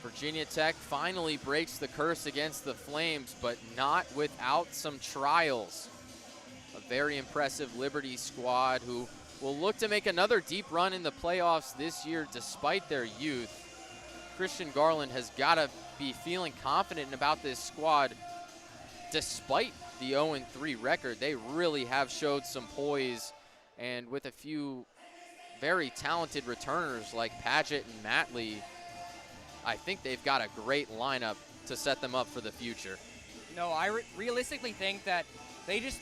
Virginia Tech finally breaks the curse against the Flames, but not without some trials. A very impressive Liberty squad who will look to make another deep run in the playoffs this year despite their youth. Christian Garland has got to be feeling confident about this squad despite the 0-3 record. They really have showed some poise, and with a few very talented returners like Padgett and Matley, I think they've got a great lineup to set them up for the future. No, I realistically think that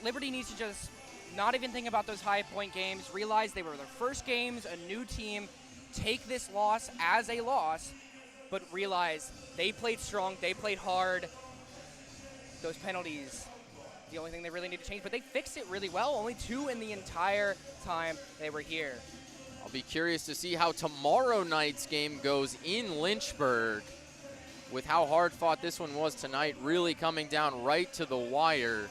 Liberty needs to just not even think about those high point games, realize they were their first games, a new team, take this loss as a loss, but realize they played strong, they played hard. Those penalties, the only thing they really need to change, but they fixed it really well. Only 2 in the entire time they were here. I'll be curious to see how tomorrow night's game goes in Lynchburg, with how hard fought this one was tonight, really coming down right to the wire.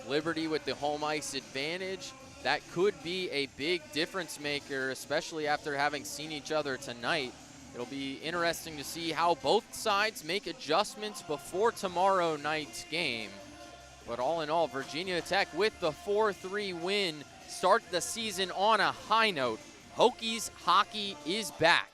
Liberty with the home ice advantage. That could be a big difference maker, especially after having seen each other tonight. It'll be interesting to see how both sides make adjustments before tomorrow night's game. But all in all, Virginia Tech with the 4-3 win start the season on a high note. Hokies hockey is back.